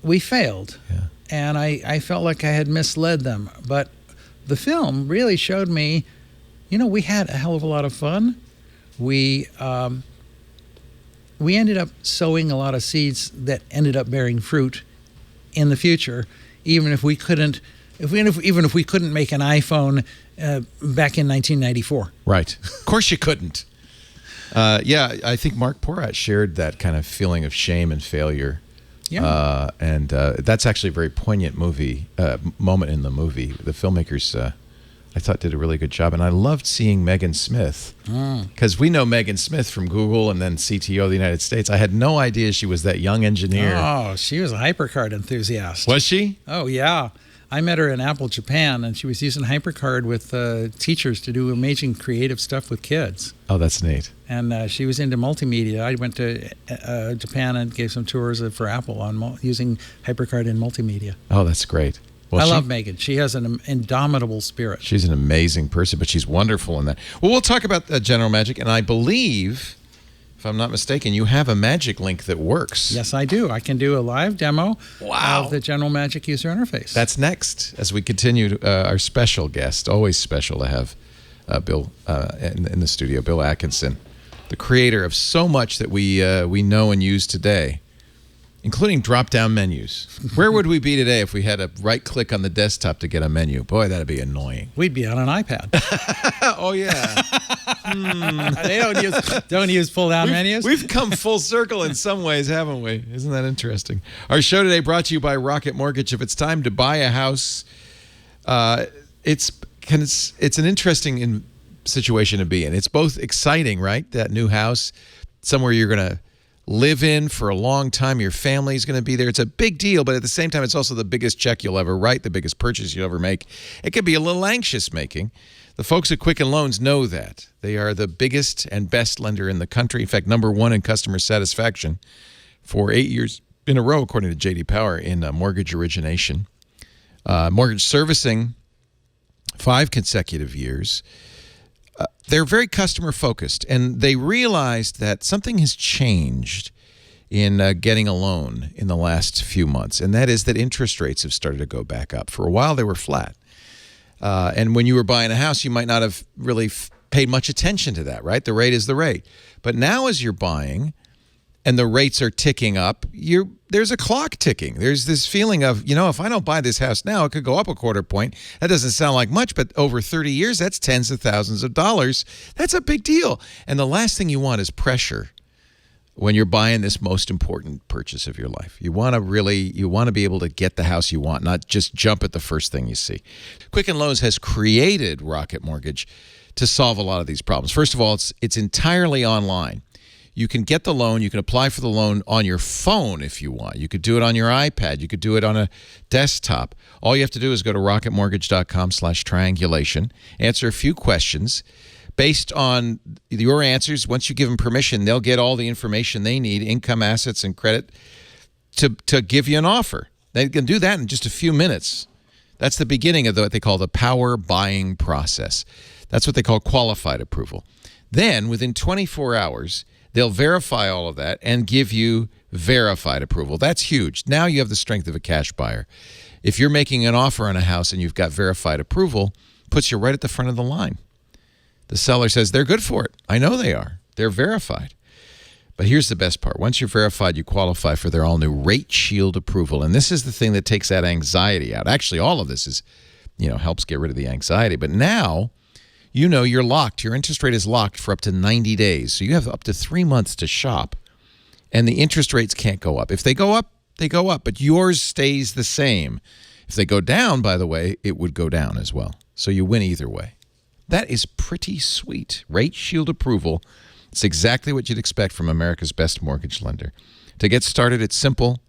we failed. Yeah. And I felt like I had misled them. But the film really showed me, we had a hell of a lot of fun. We ended up sowing a lot of seeds that ended up bearing fruit in the future, even if we couldn't make an iPhone back in 1994. Right. Of course you couldn't. Yeah, I think Mark Porat shared that kind of feeling of shame and failure. Yeah. And that's actually a very poignant moment in the movie. The filmmakers, I thought, did a really good job. And I loved seeing Megan Smith, because we know Megan Smith from Google and then CTO of the United States. I had no idea she was that young engineer. Oh, she was a HyperCard enthusiast. Was she? Oh, yeah. I met her in Apple Japan, and she was using HyperCard with teachers to do amazing creative stuff with kids. Oh, that's neat. And she was into multimedia. I went to Japan and gave some tours for Apple on using HyperCard in multimedia. Oh, that's great. Well, I love Megan. She has an indomitable spirit. She's an amazing person, but she's wonderful in that. Well, we'll talk about General Magic, and I believe, if I'm not mistaken, you have a Magic Link that works. Yes, I do. I can do a live demo Wow. of the General Magic user interface. That's next as we continue our special guest. Always special to have Bill in the studio, Bill Atkinson, the creator of so much that we know and use today, including drop-down menus. Where would we be today if we had to right-click on the desktop to get a menu? Boy, that'd be annoying. We'd be on an iPad. Oh, yeah. They don't use pull-down menus. We've come full circle in some ways, haven't we? Isn't that interesting? Our show today brought to you by Rocket Mortgage. If it's time to buy a house, it's an interesting situation to be in. It's both exciting, right? That new house, somewhere you're going to live in for a long time. Your family's going to be there. It's a big deal, but at the same time, it's also the biggest check you'll ever write, the biggest purchase you'll ever make. It can be a little anxious making. The folks at Quicken Loans know that. They are the biggest and best lender in the country. In fact, #1 in customer satisfaction for 8 years in a row, according to J.D. Power, in mortgage origination. Mortgage servicing, 5 consecutive years. They're very customer focused, and they realized that something has changed in getting a loan in the last few months, and that is that interest rates have started to go back up. For a while, they were flat. And when you were buying a house, you might not have really paid much attention to that, right? The rate is the rate. But now as you're buying and the rates are ticking up, there's a clock ticking. There's this feeling of, if I don't buy this house now, it could go up a quarter point. That doesn't sound like much, but over 30 years, that's tens of thousands of dollars. That's a big deal. And the last thing you want is pressure when you're buying this most important purchase of your life. You want to be able to get the house you want, not just jump at the first thing you see. Quicken Loans has created Rocket Mortgage to solve a lot of these problems. First of all, it's entirely online. You can get the loan. You can apply for the loan on your phone if you want. You could do it on your iPad. You could do it on a desktop. All you have to do is go to rocketmortgage.com/triangulation, answer a few questions. Based on your answers, once you give them permission, they'll get all the information they need, income, assets, and credit, to give you an offer. They can do that in just a few minutes. That's the beginning of what they call the power buying process. That's what they call qualified approval. Then, within 24 hours, they'll verify all of that and give you verified approval. That's huge. Now you have the strength of a cash buyer. If you're making an offer on a house and you've got verified approval, puts you right at the front of the line. The seller says, they're good for it. I know they are. They're verified. But here's the best part. Once you're verified, you qualify for their all-new Rate Shield approval. And this is the thing that takes that anxiety out. Actually, all of this is, helps get rid of the anxiety. But now, you're locked. Your interest rate is locked for up to 90 days. So you have up to 3 months to shop. And the interest rates can't go up. If they go up, they go up. But yours stays the same. If they go down, by the way, it would go down as well. So you win either way. That is pretty sweet. Rate Shield approval. It's exactly what you'd expect from America's best mortgage lender. To get started, it's simple.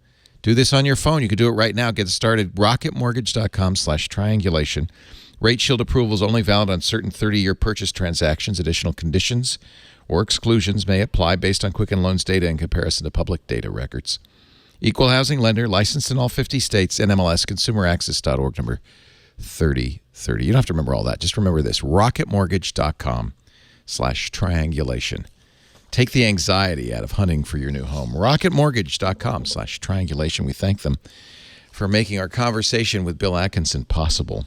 Do this on your phone. You can do it right now. Get started. Rocketmortgage.com/triangulation. Rate Shield approval is only valid on certain 30-year purchase transactions. Additional conditions or exclusions may apply based on Quicken Loans data in comparison to public data records. Equal housing lender, licensed in all 50 states, NMLS, consumeraccess.org, number 3030. You don't have to remember all that. Just remember this, rocketmortgage.com/triangulation. Take the anxiety out of hunting for your new home. rocketmortgage.com/triangulation. We thank them for making our conversation with Bill Atkinson possible.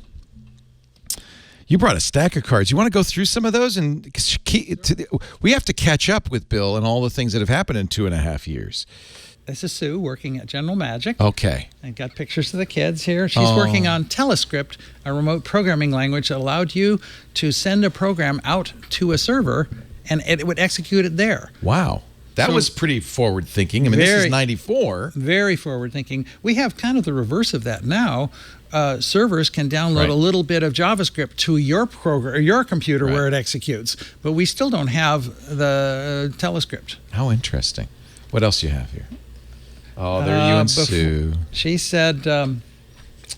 You brought a stack of cards. You want to go through some of those? And we have to catch up with Bill and all the things that have happened in 2.5 years. This is Sue working at General Magic. Okay. I got pictures of the kids here. She's working on Telescript, a remote programming language that allowed you to send a program out to a server and it would execute it there. Wow. That was pretty forward-thinking. I mean, this is 94. Very forward-thinking. We have kind of the reverse of that now. Servers can download a little bit of JavaScript to your program, or your computer where it executes, but we still don't have the Telescript. How interesting. What else do you have here? Oh, there you and Sue. She said, I'm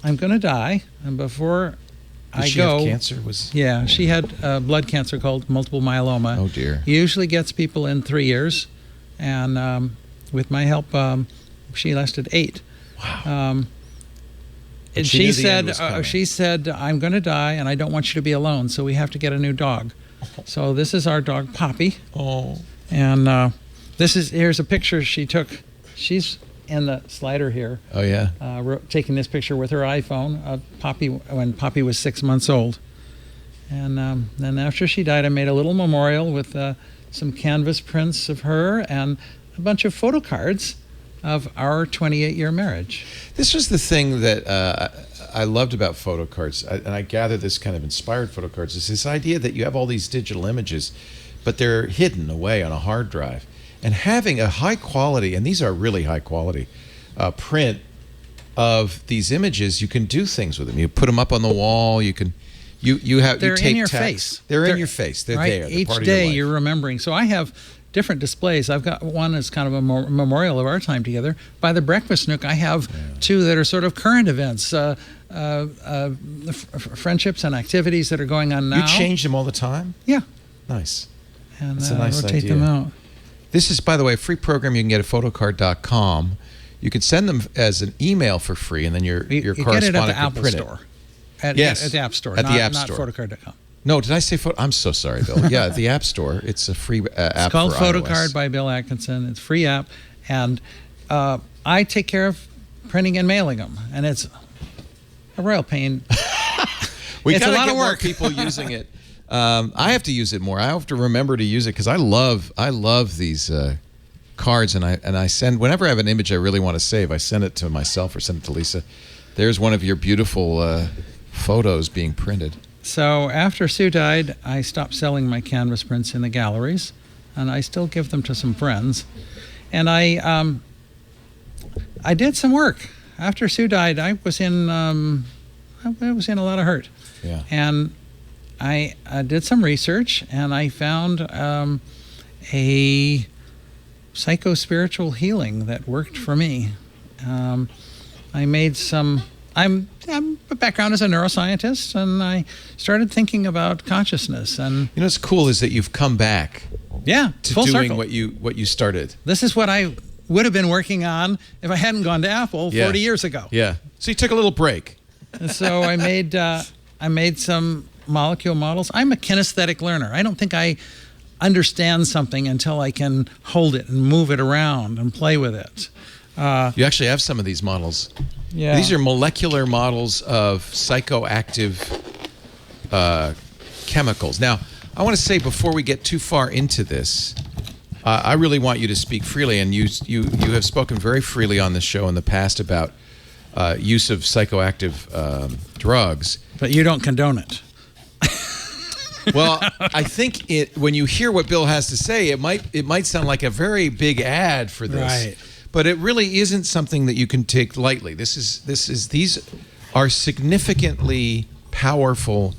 going to die, and before Did she have cancer? Yeah, she had blood cancer called multiple myeloma. Oh, dear. It usually gets people in 3 years, and with my help, she lasted 8. Wow. And she said, I'm going to die, and I don't want you to be alone, so we have to get a new dog. So this is our dog, Poppy. Oh. And here's a picture she took. She's in the slider here. Oh, yeah. Taking this picture with her iPhone of Poppy when Poppy was 6 months old. And then after she died, I made a little memorial with some canvas prints of her and a bunch of photo cards of our 28-year marriage. This was the thing that I loved about photo cards, and I gather this kind of inspired photo cards, is this idea that you have all these digital images, but they're hidden away on a hard drive. And having a high quality, and these are really high quality, print of these images, you can do things with them. You put them up on the wall. You can, They're in your face. They're in your face. They're there. They're Each part day of your life. you're remembering. So I have different displays. I've got one that's kind of a memorial of our time together. By the breakfast nook, I have 2 that are sort of current events, friendships and activities that are going on now. You change them all the time? Yeah. Nice. And that's a nice rotate idea. them out. This is, by the way, a free program you can get at photocard.com. You can send them as an email for free, and then your correspondent get it at the can Apple print Store. At the App Store. At the App not Store. photocard.com. No, did I say photo? I'm so sorry, Bill. Yeah, at the App Store. It's a free app. It's called for iOS. Photocard by Bill Atkinson. It's a free app, and I take care of printing and mailing them, and it's a royal pain. It's a lot of more work. people using it. I have to use it more. I have to remember to use it because I love these cards, and I send whenever I have an image I really want to save. I send it to myself or send it to Lisa. There's one of your beautiful photos being printed. So after Sue died, I stopped selling my canvas prints in the galleries, and I still give them to some friends. And I did some work after Sue died. I was in a lot of hurt. Yeah. And I did some research, and I found a psycho-spiritual healing that worked for me. I made some. I'm a background as a neuroscientist, and I started thinking about consciousness. And you know what's cool is that you've come back. Yeah, to full doing circle. what you started. This is what I would have been working on if I hadn't gone to Apple 40 years ago. Yeah. So you took a little break. And so I made some molecule models. I'm a kinesthetic learner. I don't think I understand something until I can hold it and move it around and play with it. You actually have some of these models. Yeah. These are molecular models of psychoactive chemicals. Now, I want to say before we get too far into this, I really want you to speak freely, and you have spoken very freely on this show in the past about use of psychoactive drugs. But you don't condone it. Well, I think when you hear what Bill has to say, it might sound like a very big ad for this. Right. But it really isn't something that you can take lightly. These are significantly powerful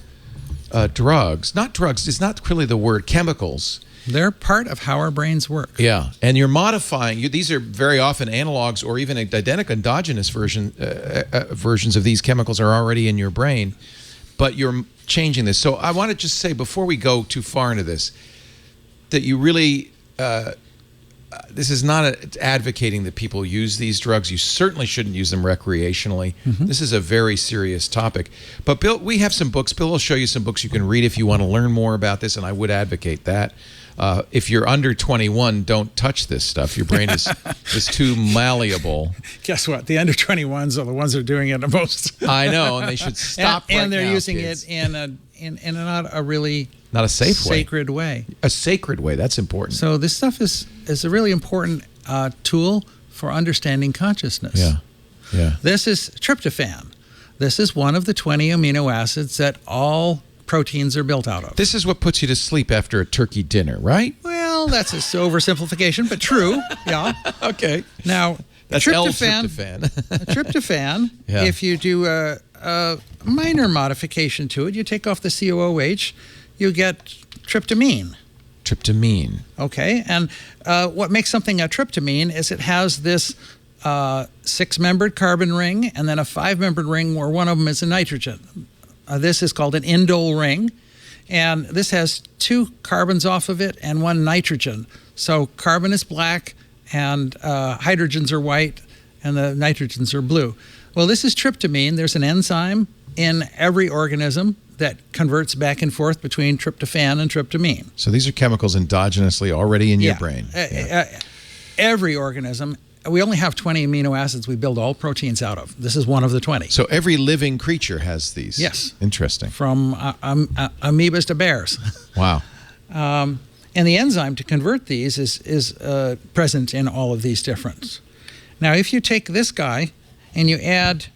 drugs. Not drugs. It's not really the word chemicals They're part of how our brains work. Yeah, and you're modifying. These are very often analogs or even identical endogenous versions of these chemicals are already in your brain, but you're changing this. So I want to just say before we go too far into this, that you really, this is not advocating that people use these drugs. You certainly shouldn't use them recreationally. This is a very serious topic. But Bill, we have some books. Bill will show you some books you can read if you want to learn more about this, and I would advocate that. If you're under 21, don't touch this stuff. Your brain is too malleable. Guess what? The under 21s are the ones that are doing it the most. I know, and they should stop. And they're now, using kids. it in not a really not a safe sacred way. A sacred way. That's important. So this stuff is a really important tool for understanding consciousness. Yeah. This is tryptophan. This is one of the 20 amino acids that all proteins are built out of. This is what puts you to sleep after a turkey dinner, right? Well, that's a oversimplification, but true. Yeah. Okay. Now, That's L-tryptophan. Tryptophan, Yeah. if you do a minor modification to it, you take off the COOH, you get tryptamine. Tryptamine. Okay, and what makes something a tryptamine is it has this 6-membered carbon ring and then a 5-membered ring where one of them is a nitrogen. This is called an indole ring, and this has 2 carbons off of it and 1 nitrogen. So carbon is black and hydrogens are white and the nitrogens are blue. Well, this is tryptamine. There's an enzyme in every organism that converts back and forth between tryptophan and tryptamine. So these are chemicals endogenously already in your Yeah. brain. Every organism. We only have 20 amino acids we build all proteins out of. This is one of the 20. So every living creature has these. Yes. Interesting. From amoebas to bears. Wow. And the enzyme to convert these is present in all of these different. Now, if you take this guy and you add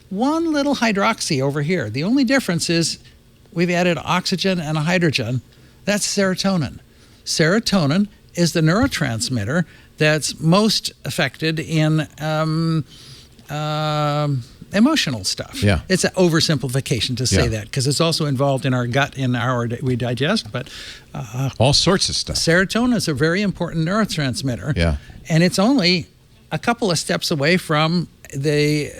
one little hydroxy over here, the only difference is we've added oxygen and a hydrogen. That's serotonin. Serotonin is the neurotransmitter that's most affected in emotional stuff. Yeah. It's an oversimplification to say Yeah. that because it's also involved in our gut, we digest, but All sorts of stuff. serotonin is a very important neurotransmitter. Yeah. And it's only a couple of steps away from the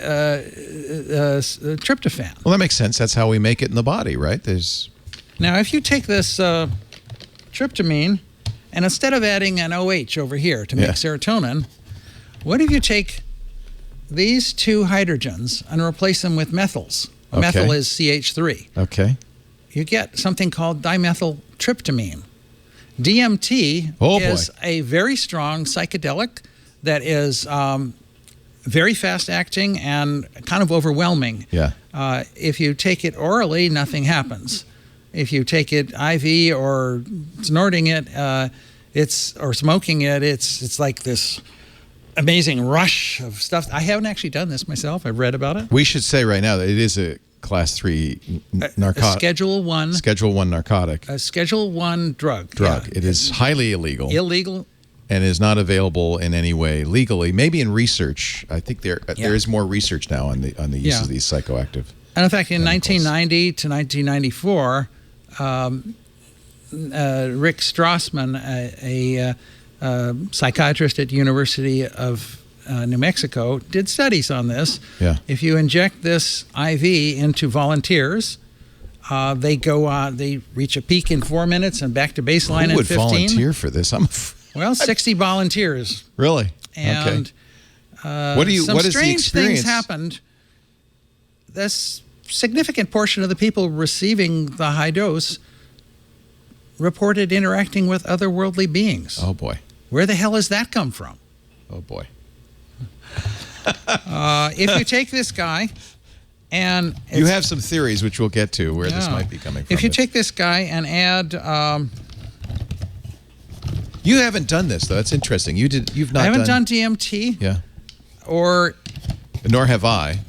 tryptophan. Well, that makes sense. That's how we make it in the body, right? There's. Now, if you take this tryptamine, and instead of adding an OH over here to make Yeah. serotonin, what if you take these 2 hydrogens and replace them with methyls? Okay. Methyl is CH3. Okay. You get something called dimethyltryptamine. DMT Oh, boy. is a very strong psychedelic that is very fast acting and kind of overwhelming. Yeah. If you take it orally, nothing happens. If you take it IV or snorting it, or smoking it, it's like this amazing rush of stuff. I haven't actually done this myself. I've read about it. We should say right now that it is a Class 3 narcotic. Schedule 1. Schedule 1 narcotic. A Schedule 1 drug. Drug. Yeah. It is highly illegal. Illegal. And is not available in any way legally. Maybe in research. I think there is more research now on the use Yeah. of these psychoactive. And in fact, in chemicals. 1990 to 1994, Rick Strassman, a psychiatrist at University of New Mexico, did studies on this. Yeah. If you inject this IV into volunteers, they reach a peak in 4 minutes and back to baseline Who in would 15. volunteer for this? Well, 60 volunteers. Really? And Some what is the strange experience? things happened. This significant portion of the people receiving the high dose reported interacting with otherworldly beings. Oh boy. Where the hell has that come from? Oh boy. If you take this guy and You have some theories which we'll get to where this Yeah. might be coming from. If you but- take this guy and add, You haven't done this though. That's interesting. You've not I haven't done DMT Yeah. or Nor have I.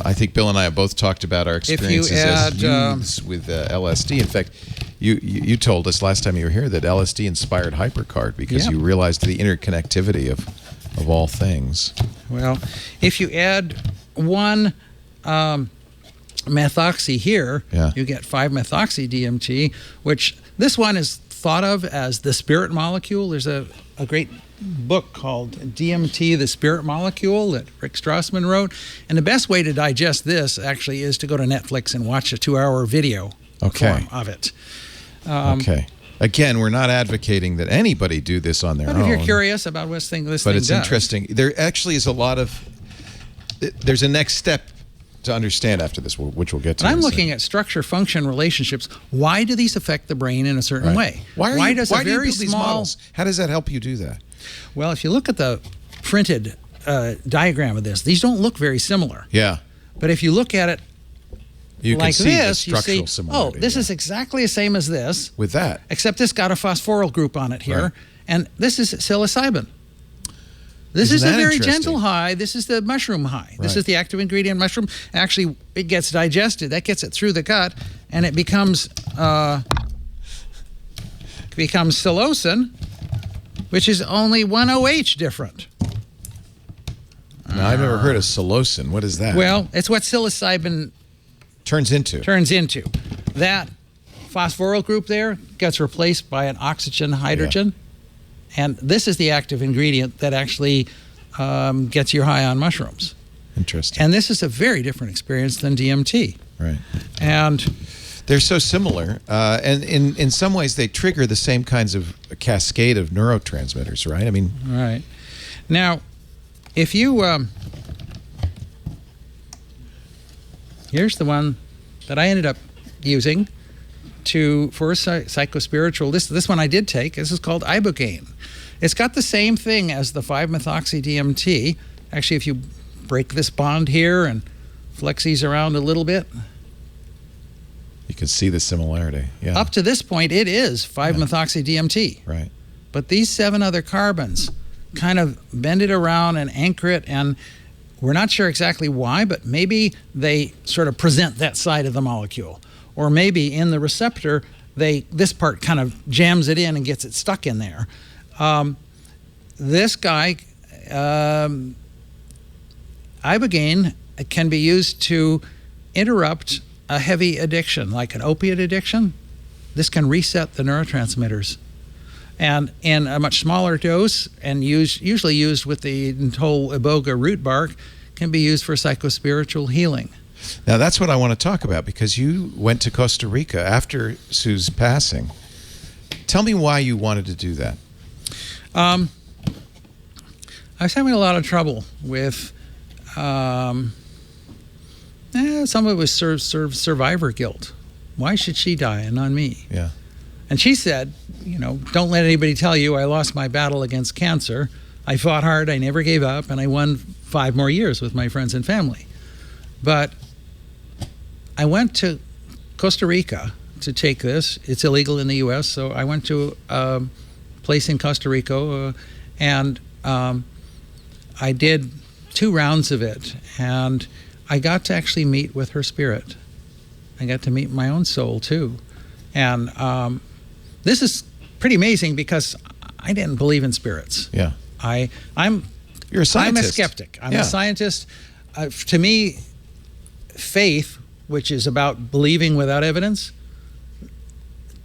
I think Bill and I have both talked about our you experiences add, as youths with LSD. In fact, you told us last time you were here that LSD inspired HyperCard because Yeah. you realized the interconnectivity of all things. well, if you add one methoxy here, Yeah. you get 5-methoxy DMT, which this one is thought of as the spirit molecule. There's a great book called DMT, the Spirit Molecule, that Rick Strassman wrote. And the best way to digest this actually is to go to Netflix and watch a 2-hour video form of it. Okay. Again, we're not advocating that anybody do this on their own. But if you're curious about what this thing does. But it's interesting. There actually is a lot of... There's a next step to understand after this, which we'll get to. But I'm looking at structure-function relationships. Why do these affect the brain in a certain way? Why does do a very you build these small... models? How does that help you do that? Well, if you look at the printed diagram of this, these don't look very similar. Yeah. But if you look at it You like can see this, the you structural see, similarity. this is exactly the same as this, with that. except this got a phosphoryl group on it here, Right. and this is psilocybin. This Isn't is a that very interesting? gentle high. This is the mushroom high. This Right. is the active ingredient mushroom. Actually, it gets digested. That gets it through the gut, and it becomes psilocin, which is only 1 OH different. Now, I've never heard of psilocin. What is that? Well, it's what psilocybin turns into. turns into. That phosphoryl group there gets replaced by an oxygen hydrogen. And this is the active ingredient that actually gets you high on mushrooms. Interesting. And this is a very different experience than DMT. Right. And They're so similar, and in some ways they trigger the same kinds of cascade of neurotransmitters, right? I mean, right. Now, if you here's the one that I ended up using for psychospiritual. This one I did take. This is called Ibogaine. It's got the same thing as the 5-methoxy DMT. Actually, if you break this bond here and flex these around a little bit, you can see the similarity. Yeah. up to this point, it is 5-methoxy DMT. Right. But these 7 other carbons kind of bend it around and anchor it, and we're not sure exactly why, but maybe they sort of present that side of the molecule. Or maybe in the receptor, this part kind of jams it in and gets it stuck in there. This guy, Ibogaine, can be used to interrupt a heavy addiction, like an opiate addiction. This can reset the neurotransmitters. And in a much smaller dose, and usually used with the whole Boga root bark, can be used for psychospiritual healing. Now, that's what I want to talk about, because you went to Costa Rica after Sue's passing. Tell me why you wanted to do that. I was having a lot of trouble with some of it was survivor guilt. Why should she die and not me? Yeah. And she said, don't let anybody tell you I lost my battle against cancer. I fought hard, I never gave up, and I won 5 more years with my friends and family. But I went to Costa Rica to take this. It's illegal in the U.S., so I went to a place in Costa Rica, and I did 2 rounds of it, and I got to actually meet with her spirit. I got to meet my own soul, too. And this is pretty amazing, because I didn't believe in spirits. Yeah. You're a scientist. I'm a skeptic. I'm a scientist. To me, faith, which is about believing without evidence,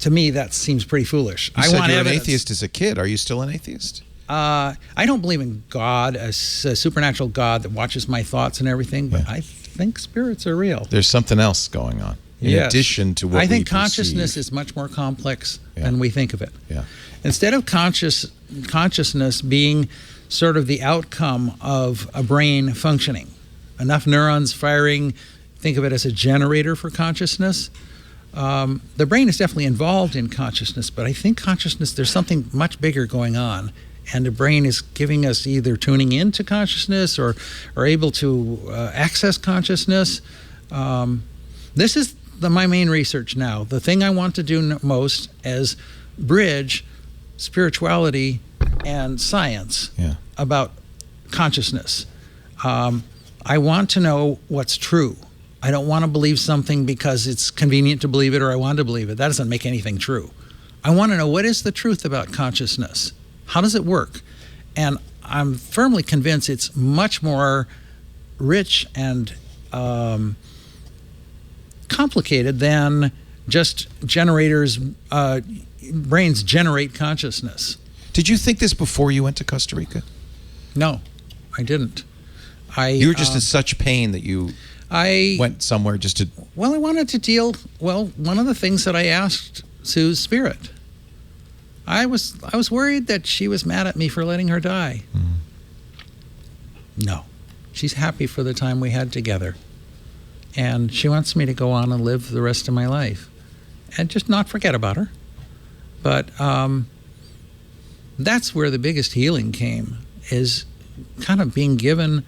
to me that seems pretty foolish. You I said want you were an evidence. atheist as a kid. Are you still an atheist? I don't believe in God, a supernatural God that watches my thoughts and everything, but I think spirits are real. There's something else going on in addition to what I think we consciousness perceive. is much more complex than we think of it. Yeah. Instead of consciousness being sort of the outcome of a brain functioning, enough neurons firing, think of it as a generator for consciousness. The brain is definitely involved in consciousness, but I think consciousness, there's something much bigger going on, and the brain is giving us either tuning into consciousness or able to access consciousness. This is my main research now. The thing I want to do most is bridge spirituality and science about consciousness. I want to know what's true. I don't want to believe something because it's convenient to believe it or I want to believe it. That doesn't make anything true. I want to know, what is the truth about consciousness? How does it work? And I'm firmly convinced it's much more rich and complicated than just generators. Brains generate consciousness. Did you think this before you went to Costa Rica? No, I didn't. You were just in such pain that you went somewhere just to... Well, I wanted to deal... Well, one of the things that I asked Sue's spirit, I was worried that she was mad at me for letting her die. No. She's happy for the time we had together. And she wants me to go on and live the rest of my life. And just not forget about her. But that's where the biggest healing came, is kind of being given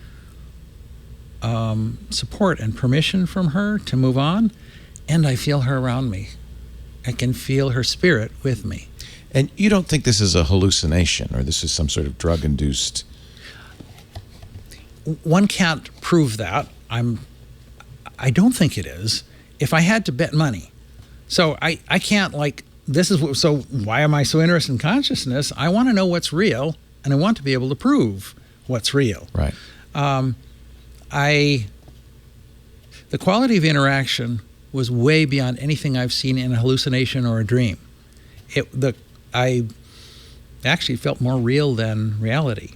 support and permission from her to move on. And I feel her around me. I can feel her spirit with me. And you don't think this is a hallucination, or this is some sort of drug-induced... One can't prove that. I don't think it is. If I had to bet money. So I can't, like, so why am I so interested in consciousness? I want to know what's real, and I want to be able to prove what's real. Right. The quality of interaction was way beyond anything I've seen in a hallucination or a dream. I actually felt more real than reality,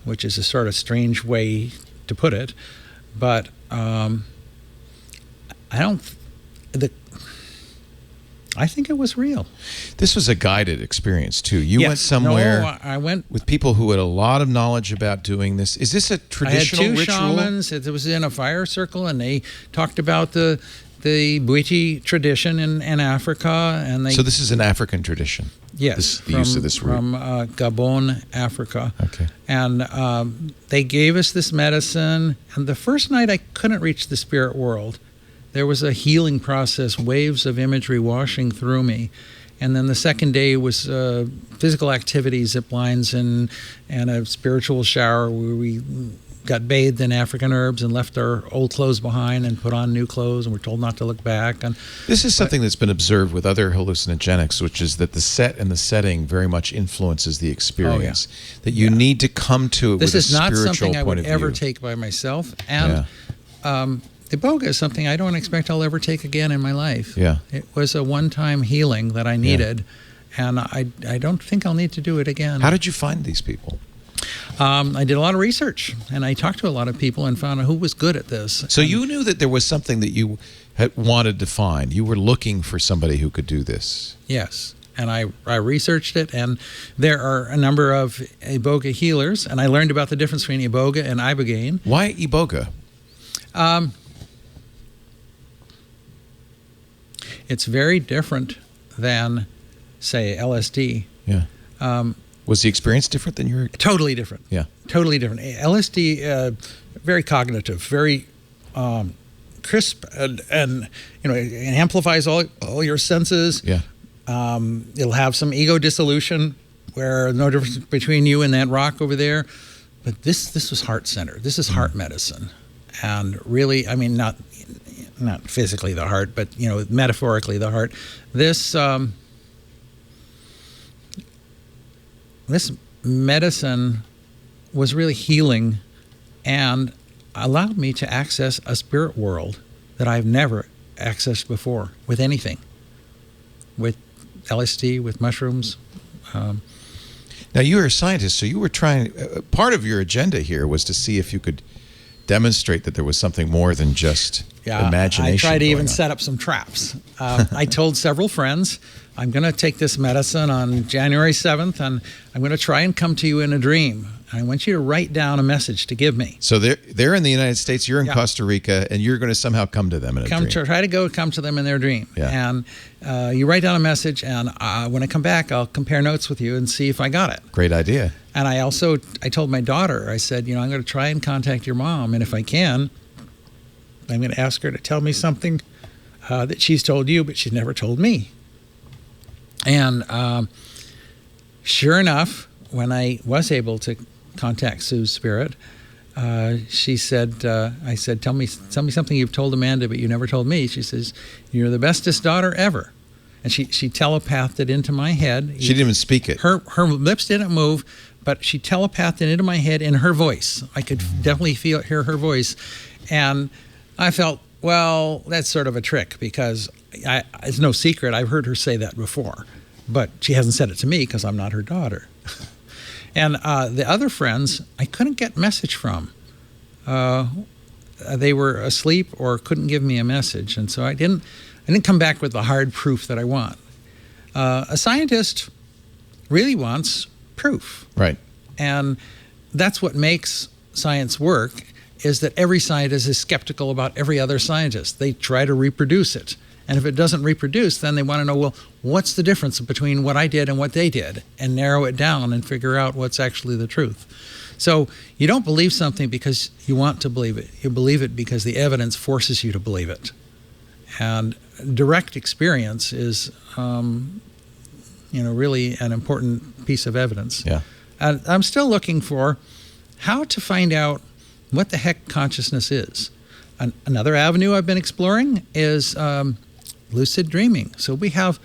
which is a sort of strange way to put it. But I think it was real. This was a guided experience, too. You went somewhere I went with people who had a lot of knowledge about doing this. Is this a traditional ritual? I had two shamans. It was in a fire circle, and they talked about the Bhutan tradition in Africa. So this is an African tradition? Yes. The use of this root? From Gabon, Africa. Okay. And they gave us this medicine. And the first night I couldn't reach the spirit world. There was a healing process, waves of imagery washing through me. And then the second day was physical activity, ziplines, and a spiritual shower where we got bathed in African herbs and left our old clothes behind and put on new clothes, and we're told not to look back. And this is something that's been observed with other hallucinogenics, which is that the set and the setting very much influences the experience. That you need to come to it with a spiritual point of view. This is not something I would ever take by myself. And the Boga is something I don't expect I'll ever take again in my life. Yeah. It was a one-time healing that I needed, and I don't think I'll need to do it again. How did you find these people? I did a lot of research, and I talked to a lot of people and found out who was good at this. So you knew that there was something that you had wanted to find. You were looking for somebody who could do this. Yes, and I researched it, and there are a number of Iboga healers, and I learned about the difference between Iboga and Ibogaine. Why Iboga? It's very different than, say, LSD. Yeah. Was the experience different than your... Totally different. Yeah. Totally different. LSD, very cognitive, very crisp, and it amplifies all your senses. Yeah. It'll have some ego dissolution, where no difference between you and that rock over there. But this was heart-centered. This is heart medicine. And really, I mean, not physically the heart, but, metaphorically the heart. This medicine was really healing and allowed me to access a spirit world that I've never accessed before with anything, with LSD, with mushrooms. Now, you were a scientist, so you were trying... part of your agenda here was to see if you could demonstrate that there was something more than just imagination. I tried to even set up some traps. I told several friends, I'm going to take this medicine on January 7th, and I'm going to try and come to you in a dream. I want you to write down a message to give me. So they're in the United States, you're in Costa Rica, and you're going to somehow come to them in a dream. Try to come to them in their dream. Yeah. And you write down a message, and when I come back, I'll compare notes with you and see if I got it. Great idea. And I told my daughter, I said, I'm going to try and contact your mom, and if I can, I'm going to ask her to tell me something that she's told you, but she's never told me. And sure enough, when I was able to contact Sue's spirit, she said, I said, tell me something you've told Amanda, but you never told me. She says, you're the bestest daughter ever. And she telepathed it into my head. She didn't even speak it. Her lips didn't move, but she telepathed it into my head in her voice. I could definitely hear her voice. And I felt Well, that's sort of a trick because it's no secret. I've heard her say that before, but she hasn't said it to me because I'm not her daughter. And the other friends, I couldn't get message from. They were asleep or couldn't give me a message, and so I didn't come back with the hard proof that I want. A scientist really wants proof, Right. and that's what makes science work. Is that every scientist is skeptical about every other scientist. They try to reproduce it. And if it doesn't reproduce, then they want to know, well, what's the difference between what I did and what they did? And narrow it down and figure out what's actually the truth. So you don't believe something because you want to believe it. You believe it because the evidence forces you to believe it. And direct experience is, really an important piece of evidence. Yeah. And I'm still looking for how to find out what the heck consciousness is. Another avenue I've been exploring is lucid dreaming. So we have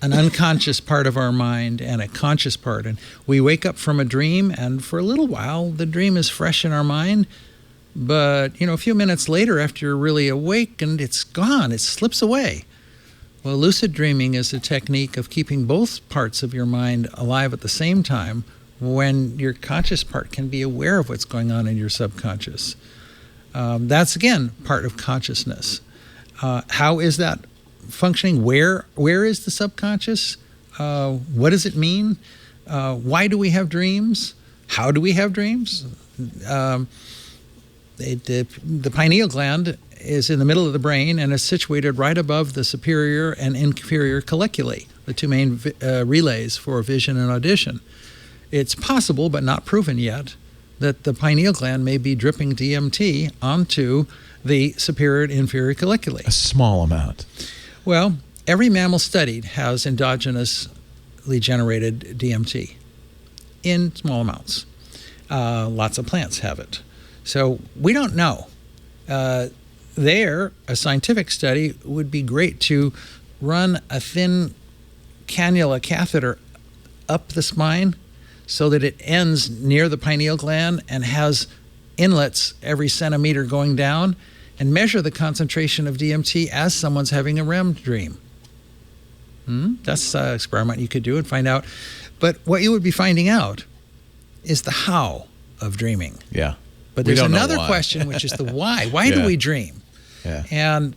an unconscious part of our mind and a conscious part. And we wake up from a dream, and for a little while, the dream is fresh in our mind. But, a few minutes later, after you're really awakened, it's gone. It slips away. Well, lucid dreaming is a technique of keeping both parts of your mind alive at the same time when your conscious part can be aware of what's going on in your subconscious. That's, again, part of consciousness. How is that functioning? Where is the subconscious? What does it mean? Why do we have dreams? How do we have dreams? The pineal gland is in the middle of the brain and is situated right above the superior and inferior colliculi, the two main relays for vision and audition. It's possible, but not proven yet, that the pineal gland may be dripping DMT onto the superior and inferior colliculi. A small amount. Well, every mammal studied has endogenously generated DMT in small amounts. Lots of plants have it. So we don't know. A scientific study would be great to run a thin cannula catheter up the spine so that it ends near the pineal gland and has inlets every centimeter going down, and measure the concentration of DMT as someone's having a REM dream. That's an experiment you could do and find out. But what you would be finding out is the how of dreaming. Yeah. But there's another question, which is the why. Why do we dream? Yeah. And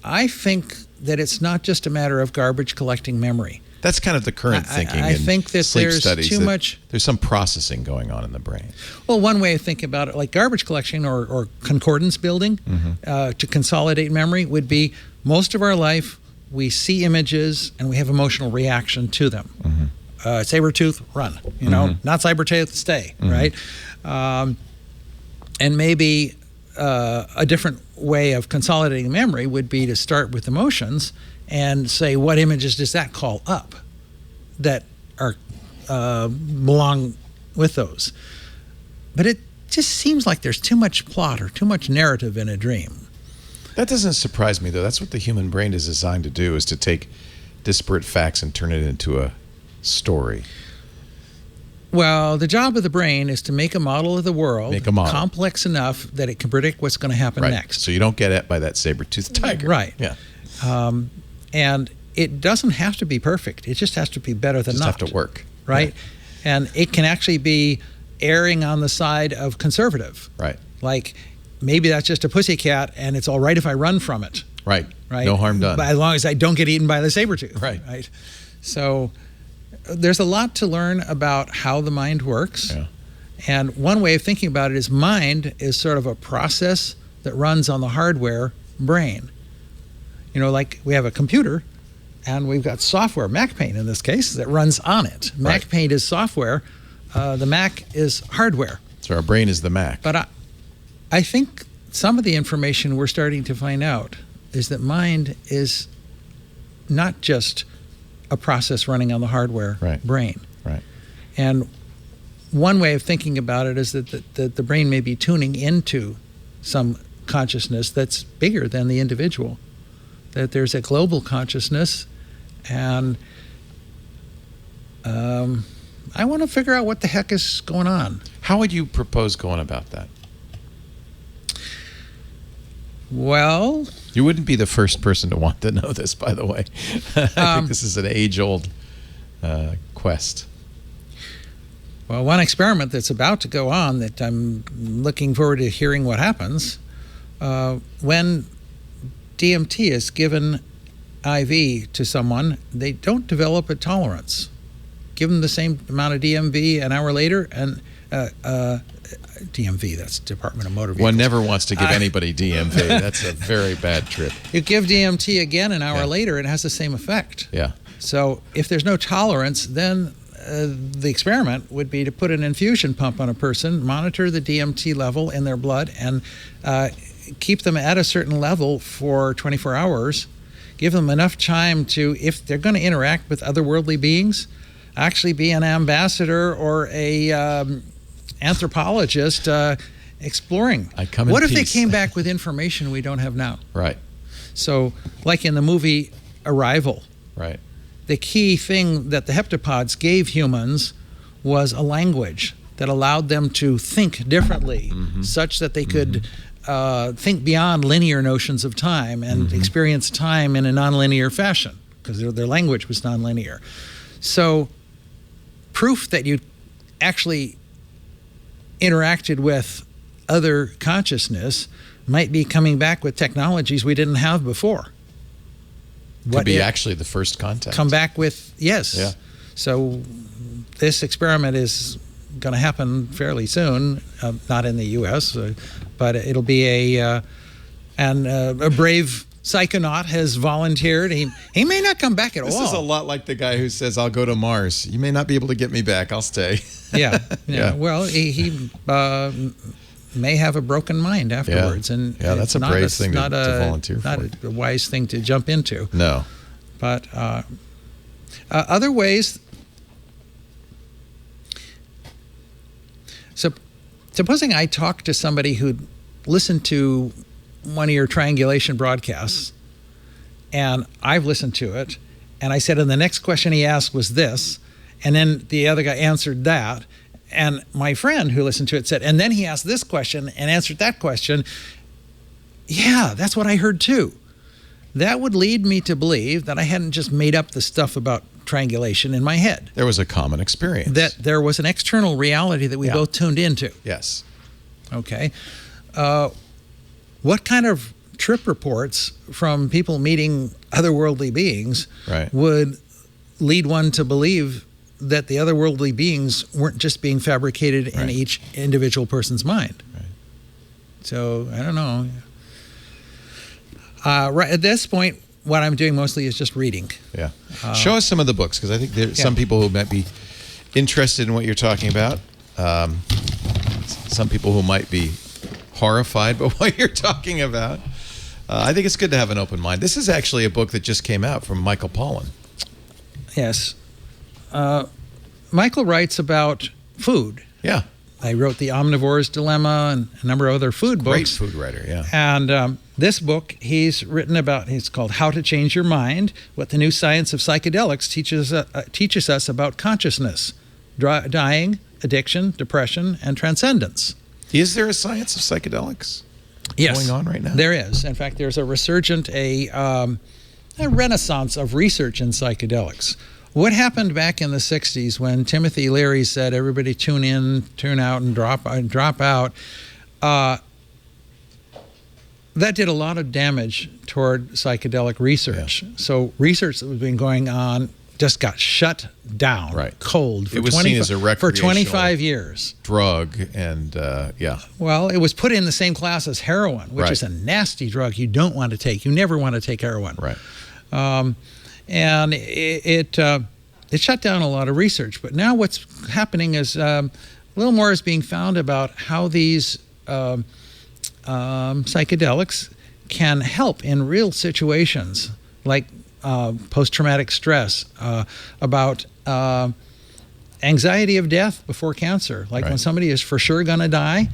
I think that it's not just a matter of garbage collecting memory. That's kind of the current thinking. I think that sleep there's studies, too much. There's some processing going on in the brain. Well, one way of thinking about it, like garbage collection or concordance building, to consolidate memory, would be most of our life we see images and we have emotional reaction to them. Saber-Toothed, run. Not Cyberchase, stay. Right. And maybe a different way of consolidating memory would be to start with emotions and say, what images does that call up that are belong with those? But it just seems like there's too much plot or too much narrative in a dream. That doesn't surprise me, though. That's what the human brain is designed to do, is to take disparate facts and turn it into a story. Well, the job of the brain is to make a model of the world complex enough that it can predict what's going to happen next. So you don't get it by that saber-toothed tiger. Right. Yeah. And it doesn't have to be perfect. It just has to be better than not. Just have to work. Right? Yeah. And it can actually be erring on the side of conservative. Right. Like, maybe that's just a pussycat and it's all right if I run from it. Right. Right. No harm done. But as long as I don't get eaten by the saber-tooth. Right. Right. So there's a lot to learn about how the mind works. Yeah. And one way of thinking about it is mind is sort of a process that runs on the hardware brain. Like we have a computer and we've got software, MacPaint in this case, that runs on it. Right. MacPaint is software. The Mac is hardware. So our brain is the Mac. But I think some of the information we're starting to find out is that mind is not just a process running on the hardware brain. Right. And one way of thinking about it is that the brain may be tuning into some consciousness that's bigger than the individual. That there's a global consciousness, and I want to figure out what the heck is going on. How would you propose going about that? Well, You wouldn't be the first person to want to know this, by the way. I think this is an age-old quest. well, one experiment that's about to go on that I'm looking forward to hearing what happens, when DMT is given IV to someone, they don't develop a tolerance. Give them the same amount of DMV an hour later, and DMV, that's Department of Motor Vehicles. One never wants to give anybody DMV. That's a very bad trip. You give DMT again an hour later, it has the same effect. Yeah. So if there's no tolerance, then the experiment would be to put an infusion pump on a person, monitor the DMT level in their blood, and keep them at a certain level for 24 hours. Give them enough time to, if they're going to interact with otherworldly beings, actually be an ambassador or a anthropologist exploring. I come in What if peace. they came back with information we don't have now? Right. So, like in the movie Arrival, Right. the key thing that the heptapods gave humans was a language that allowed them to think differently, such that they could think beyond linear notions of time and experience time in a nonlinear fashion, because their language was nonlinear. So proof that you actually interacted with other consciousness might be coming back with technologies we didn't have before. Could be actually the first contact. Come back with, yes. Yeah. So this experiment is going to happen fairly soon, not in the U.S., but it'll be a brave psychonaut has volunteered. He may not come back at all. This is a lot like the guy who says, I'll go to Mars. You may not be able to get me back. I'll stay. Yeah. Yeah. Well, he may have a broken mind afterwards. Yeah. And Yeah, that's a brave thing to volunteer not for. a wise thing to jump into. No. But other ways. So, supposing I talk to somebody who listened to one of your triangulation broadcasts, and I've listened to it, and I said, and the next question he asked was this, and then the other guy answered that, and my friend who listened to it said, and then he asked this question and answered that question. Yeah, that's what I heard too. That would lead me to believe that I hadn't just made up the stuff about triangulation in my head. There was a common experience. That there was an external reality that we both tuned into. Yes. Okay. What kind of trip reports from people meeting otherworldly beings would lead one to believe that the otherworldly beings weren't just being fabricated in each individual person's mind? Right. So, I don't know. Right at this point, what I'm doing mostly is just reading. Yeah. Show us some of the books, because I think there's some people who might be interested in what you're talking about. Some people who might be horrified by what you're talking about. I think it's good to have an open mind. This is actually a book that just came out from Michael Pollan. Yes. Michael writes about food. Yeah. I wrote The Omnivore's Dilemma and a number of other food books. Great food writer, yeah. And this book he's written about, it's called How to Change Your Mind, What the New Science of Psychedelics teaches us about consciousness, dying, addiction, depression, and transcendence. Is there a science of psychedelics going on right now? There is. In fact, there's a resurgent, a renaissance of research in psychedelics. What happened back in the 60s when Timothy Leary said, everybody tune in, tune out, and drop out, that did a lot of damage toward psychedelic research. Yeah. So research that was been going on just got shut down, cold. For it was seen as a recreational for 25 years. Drug, and Well, it was put in the same class as heroin, which is a nasty drug you don't want to take. You never want to take heroin. Right. And it shut down a lot of research. But now what's happening is a little more is being found about how these psychedelics can help in real situations, like post-traumatic stress, about anxiety of death before cancer. Like when somebody is for sure going to die,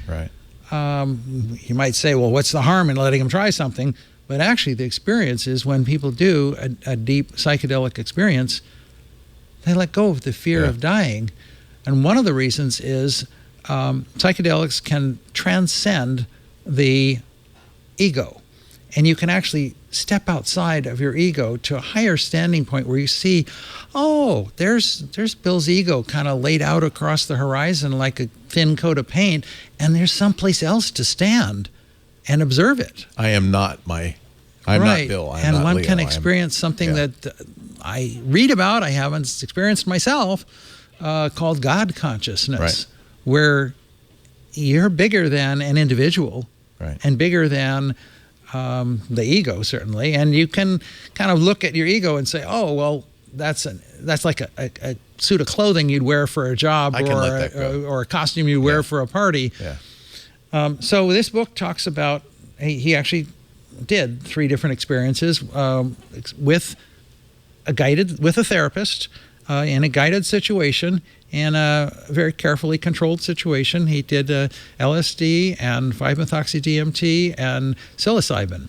you might say, well, what's the harm in letting them try something? But actually, the experience is when people do a deep psychedelic experience, they let go of the fear of dying. And one of the reasons is psychedelics can transcend the ego. And you can actually step outside of your ego to a higher standing point where you see, oh, there's Bill's ego kind of laid out across the horizon like a thin coat of paint, and there's someplace else to stand and observe it. I'm not Bill. I'm and not one Leo. can experience something that I read about, I haven't experienced myself, called God consciousness, where you're bigger than an individual and bigger than the ego, certainly. And you can kind of look at your ego and say, oh, well, that's like a suit of clothing you'd wear for a job or a costume you wear for a party. Yeah. So this book talks about, he actually did 3 different experiences with a therapist in a guided situation, in a very carefully controlled situation. He did LSD and 5-methoxy-DMT and psilocybin.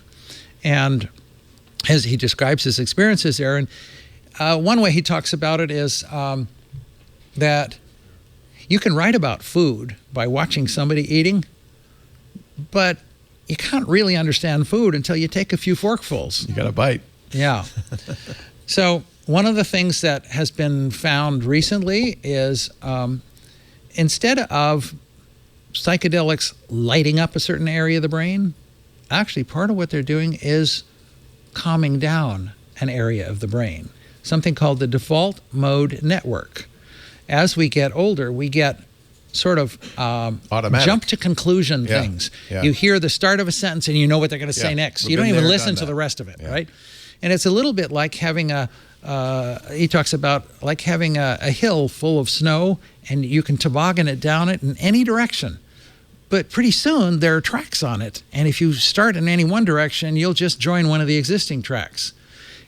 And as he describes his experiences there, and one way he talks about it is that you can write about food by watching somebody eating, but you can't really understand food until you take a few forkfuls. You got to bite. Yeah. So one of the things that has been found recently is instead of psychedelics lighting up a certain area of the brain, actually part of what they're doing is calming down an area of the brain, something called the default mode network. As we get older, we get sort of jump to conclusion things. Yeah. You hear the start of a sentence and you know what they're going to say next. You don't even listen to the rest of it, right? And it's a little bit like having he talks about like having a hill full of snow, and you can toboggan it down it in any direction. But pretty soon there are tracks on it, and if you start in any one direction, you'll just join one of the existing tracks.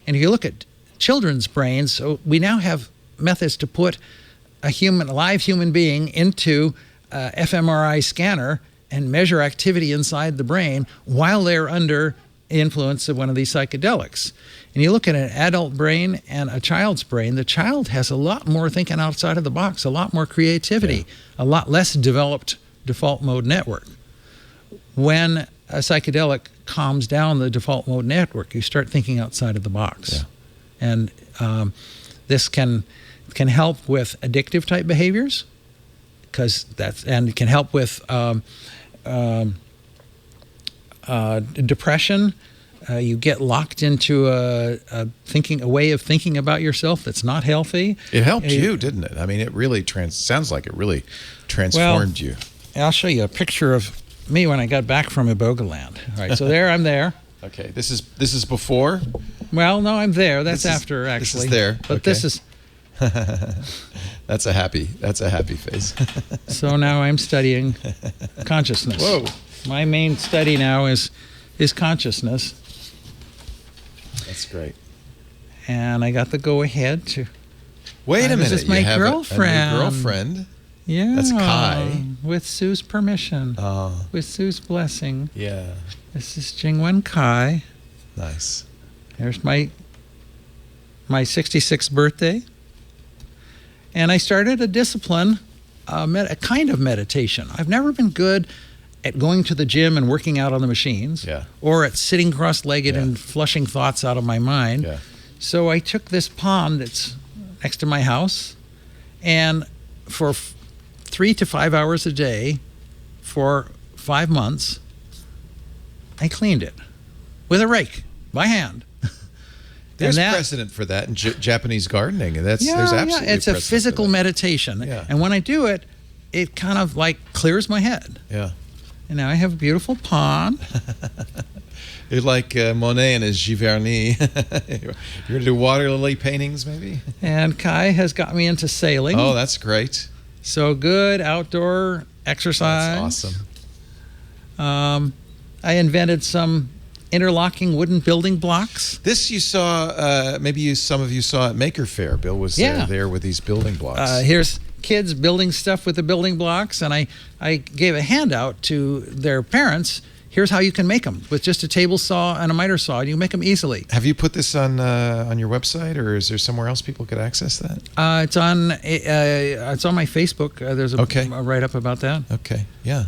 And if you look at children's brains, so we now have methods to put a live human being into a fMRI scanner and measure activity inside the brain while they're under influence of one of these psychedelics. And you look at an adult brain and a child's brain, the child has a lot more thinking outside of the box, a lot more creativity, a lot less developed default mode network. When a psychedelic calms down the default mode network, you start thinking outside of the box. And this can help with addictive type behaviors, and it can help with depression. You get locked into a way of thinking about yourself that's not healthy. It helped you, didn't it? I mean, it really sounds like it really transformed you. I'll show you a picture of me when I got back from Boga land. All right, so I'm there. Okay, this is before. Well, no, I'm there. That's after, actually. This is there. But this is. That's a happy face. So now I'm studying consciousness. Whoa. My main study now is consciousness. That's great. And I got the go ahead to. Wait a minute. This is my girlfriend. A new girlfriend. Yeah. That's Kai. With Sue's permission. Oh. With Sue's blessing. Yeah. This is Jingwen Kai. Nice. There's my 66th birthday. And I started a discipline, a kind of meditation. I've never been good at going to the gym and working out on the machines, or at sitting cross-legged and flushing thoughts out of my mind. Yeah. So I took this pond that's next to my house, and for 3 to 5 hours a day for 5 months, I cleaned it with a rake by hand. There's precedent for that in Japanese gardening, and there's absolutely it's a physical meditation. Yeah. And when I do it, it kind of like clears my head. Yeah. And now I have a beautiful pond. You're like Monet and his Giverny. You're going to do water lily paintings, maybe? And Kai has got me into sailing. Oh, that's great. So good outdoor exercise. That's awesome. I invented some interlocking wooden building blocks. This you saw, maybe some of you saw at Maker Faire. Bill was there with these building blocks. Here's kids building stuff with the building blocks, and I gave a handout to their parents. Here's how you can make them with just a table saw and a miter saw. You can make them easily. Have you put this on your website, or is there somewhere else people could access that? It's on my Facebook. There's a write-up about that. Okay, yeah.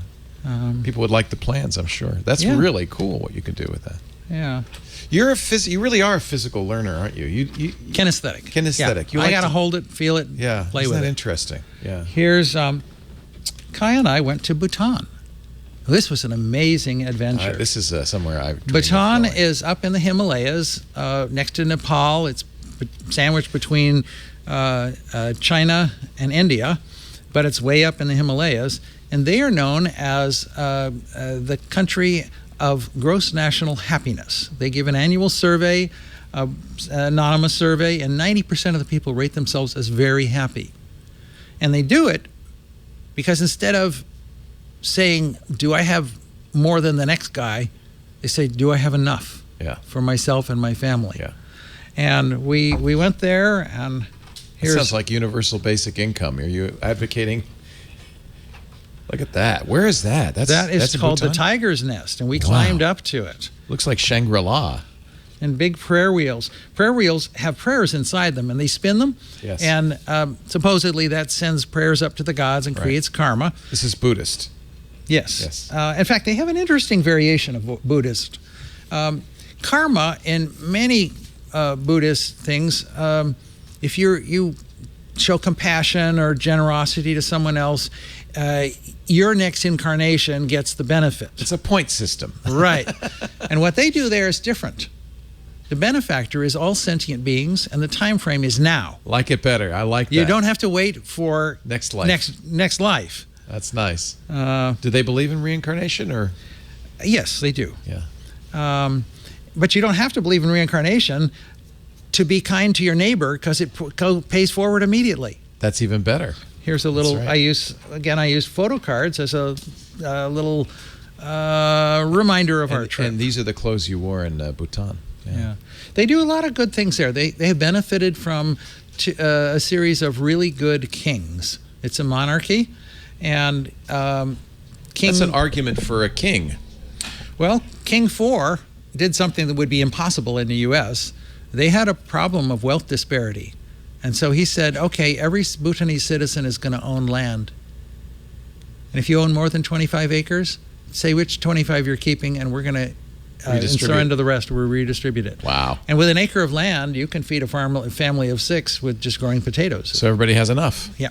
People would like the plans, I'm sure. That's really cool what you can do with that. Yeah. You really are a physical learner, aren't you? You Kinesthetic. Kinesthetic. Yeah. I got to hold it, feel it, yeah, play with that it. Interesting. Yeah. Here's Kai and I went to Bhutan. This was an amazing adventure. This is somewhere I've Bhutan is up in the Himalayas, next to Nepal. It's sandwiched between China and India, but it's way up in the Himalayas. And they are known as the country of gross national happiness. They give an annual survey, anonymous survey, and 90% of the people rate themselves as very happy. And they do it because instead of saying, do I have more than the next guy, they say, do I have enough for myself and my family? Yeah. And we went there, and here's... It sounds like universal basic income. Are you advocating? Look at that. Where is that? That's called the Tiger's Nest, and we climbed up to it. Looks like Shangri-La. And big prayer wheels. Prayer wheels have prayers inside them, and they spin them. Yes. And supposedly that sends prayers up to the gods and creates karma. This is Buddhist. Yes. In fact, they have an interesting variation of Buddhist. Karma, in many Buddhist things, if you show compassion or generosity to someone else, your next incarnation gets the benefit. It's a point system. Right. And what they do there is different. The benefactor is all sentient beings, and the time frame is now. Like it better. I like that. You don't have to wait for next life. Next life. That's nice. Do they believe in reincarnation, or? Yes, they do. Yeah. But you don't have to believe in reincarnation to be kind to your neighbor, because it pays forward immediately. That's even better. Here's a little. Right. I use photo cards as a little reminder of our trip. And these are the clothes you wore in Bhutan. Yeah. They do a lot of good things there. They have benefited from a series of really good kings. It's a monarchy, and That's an argument for a king. Well, King 4 did something that would be impossible in the U.S. They had a problem of wealth disparity. And so he said, okay, every Bhutanese citizen is going to own land. And if you own more than 25 acres, say which 25 you're keeping, and we're going to surrender the rest. We'll redistribute it. Wow. And with an acre of land, you can feed a family of 6 with just growing potatoes. So everybody has enough. Yeah.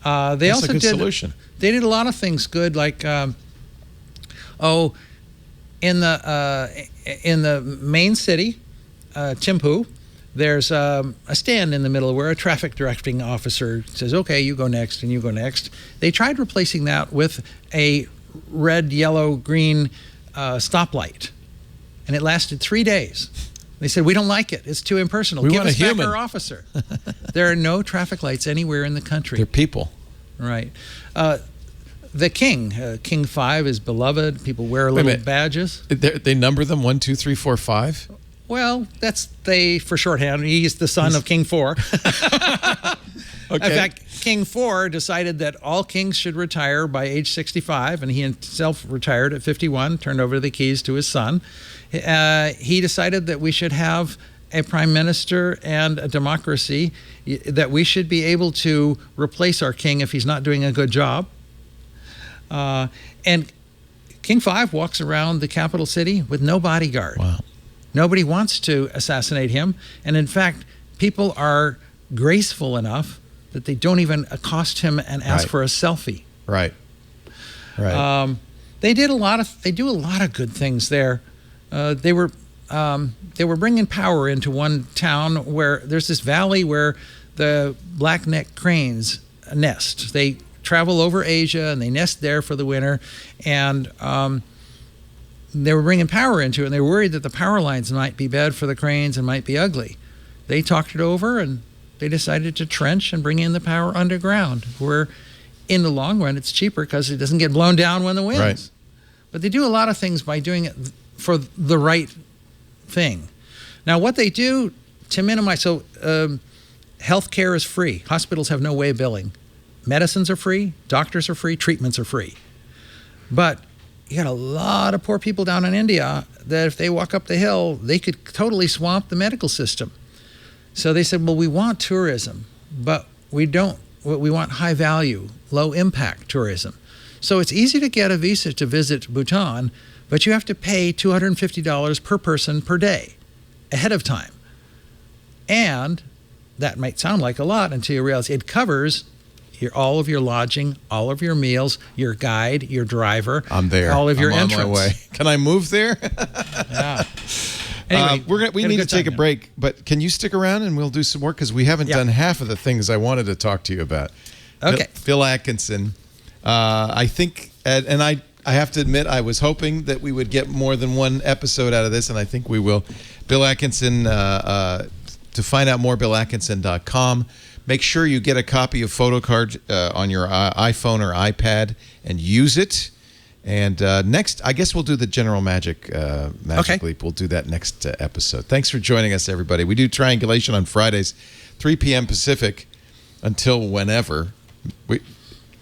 That's a good solution. They did a lot of things good, like, in the main city, Thimphu, there's a stand in the middle where a traffic directing officer says, okay, you go next and you go next. They tried replacing that with a red, yellow, green stoplight, and it lasted 3 days. They said, we don't like it. It's too impersonal. Give us back our officer. There are no traffic lights anywhere in the country. They're people. Right. The king, King 5, is beloved. People wear little badges. They number them 1, 2, 3, 4, 5? Well, that's for shorthand. He's the son of King 4. Okay. In fact, King 4 decided that all kings should retire by age 65, and he himself retired at 51, turned over the keys to his son. He decided that we should have a prime minister and a democracy, that we should be able to replace our king if he's not doing a good job. And King 5 walks around the capital city with no bodyguard. Wow. Nobody wants to assassinate him. And in fact, people are graceful enough that they don't even accost him and ask for a selfie. Right. Right. They do a lot of good things there. They were bringing power into one town where there's this valley where the black-necked cranes nest. They travel over Asia and they nest there for the winter, and they were bringing power into it, and they were worried that the power lines might be bad for the cranes and might be ugly. They talked it over, and they decided to trench and bring in the power underground, where in the long run it's cheaper because it doesn't get blown down when the winds. Right. But they do a lot of things by doing it for the right thing. Now, what they do to minimize, health care is free. Hospitals have no way of billing. Medicines are free, doctors are free, treatments are free. But you got a lot of poor people down in India that if they walk up the hill, they could totally swamp the medical system. So they said, well, we want tourism, but we want high value, low impact tourism. So it's easy to get a visa to visit Bhutan, but you have to pay $250 per person per day ahead of time. And that might sound like a lot until you realize it covers all of your lodging, all of your meals, your guide, your driver. I'm there. All of your I'm entrance. on my way. Can I move there? Yeah. Anyway, we need to take a break, but can you stick around and we'll do some more? Because we haven't done half of the things I wanted to talk to you about. Okay. Bill Atkinson. I think, and I have to admit, I was hoping that we would get more than one episode out of this, and I think we will. Bill Atkinson, to find out more, BillAtkinson.com. Make sure you get a copy of PhotoCard on your iPhone or iPad and use it. And next, I guess we'll do the General Magic Leap. We'll do that next episode. Thanks for joining us, everybody. We do Triangulation on Fridays, 3 p.m. Pacific, until whenever.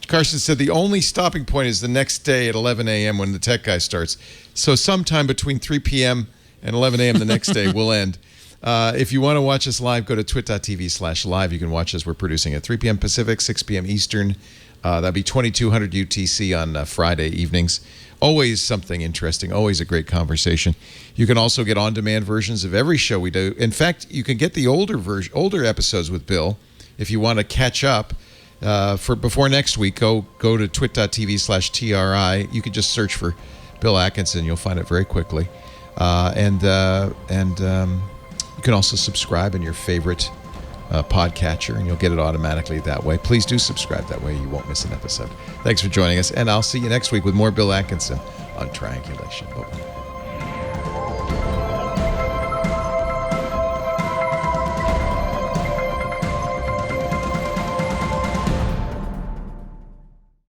Carson said the only stopping point is the next day at 11 a.m. when the Tech Guy starts. So sometime between 3 p.m. and 11 a.m. the next day will end. If you want to watch us live, go to twit.tv/live. You can watch us. We're producing at 3 p.m. Pacific, 6 p.m. Eastern. That'd be 2200 UTC on Friday evenings. Always something interesting. Always a great conversation. You can also get on-demand versions of every show we do. In fact, you can get the older episodes with Bill if you want to catch up. For before next week, go to twit.tv/TRI. You can just search for Bill Atkinson. You'll find it very quickly. You can also subscribe in your favorite podcatcher, and you'll get it automatically that way. Please do subscribe. That way you won't miss an episode. Thanks for joining us, and I'll see you next week with more Bill Atkinson on Triangulation. Bye-bye.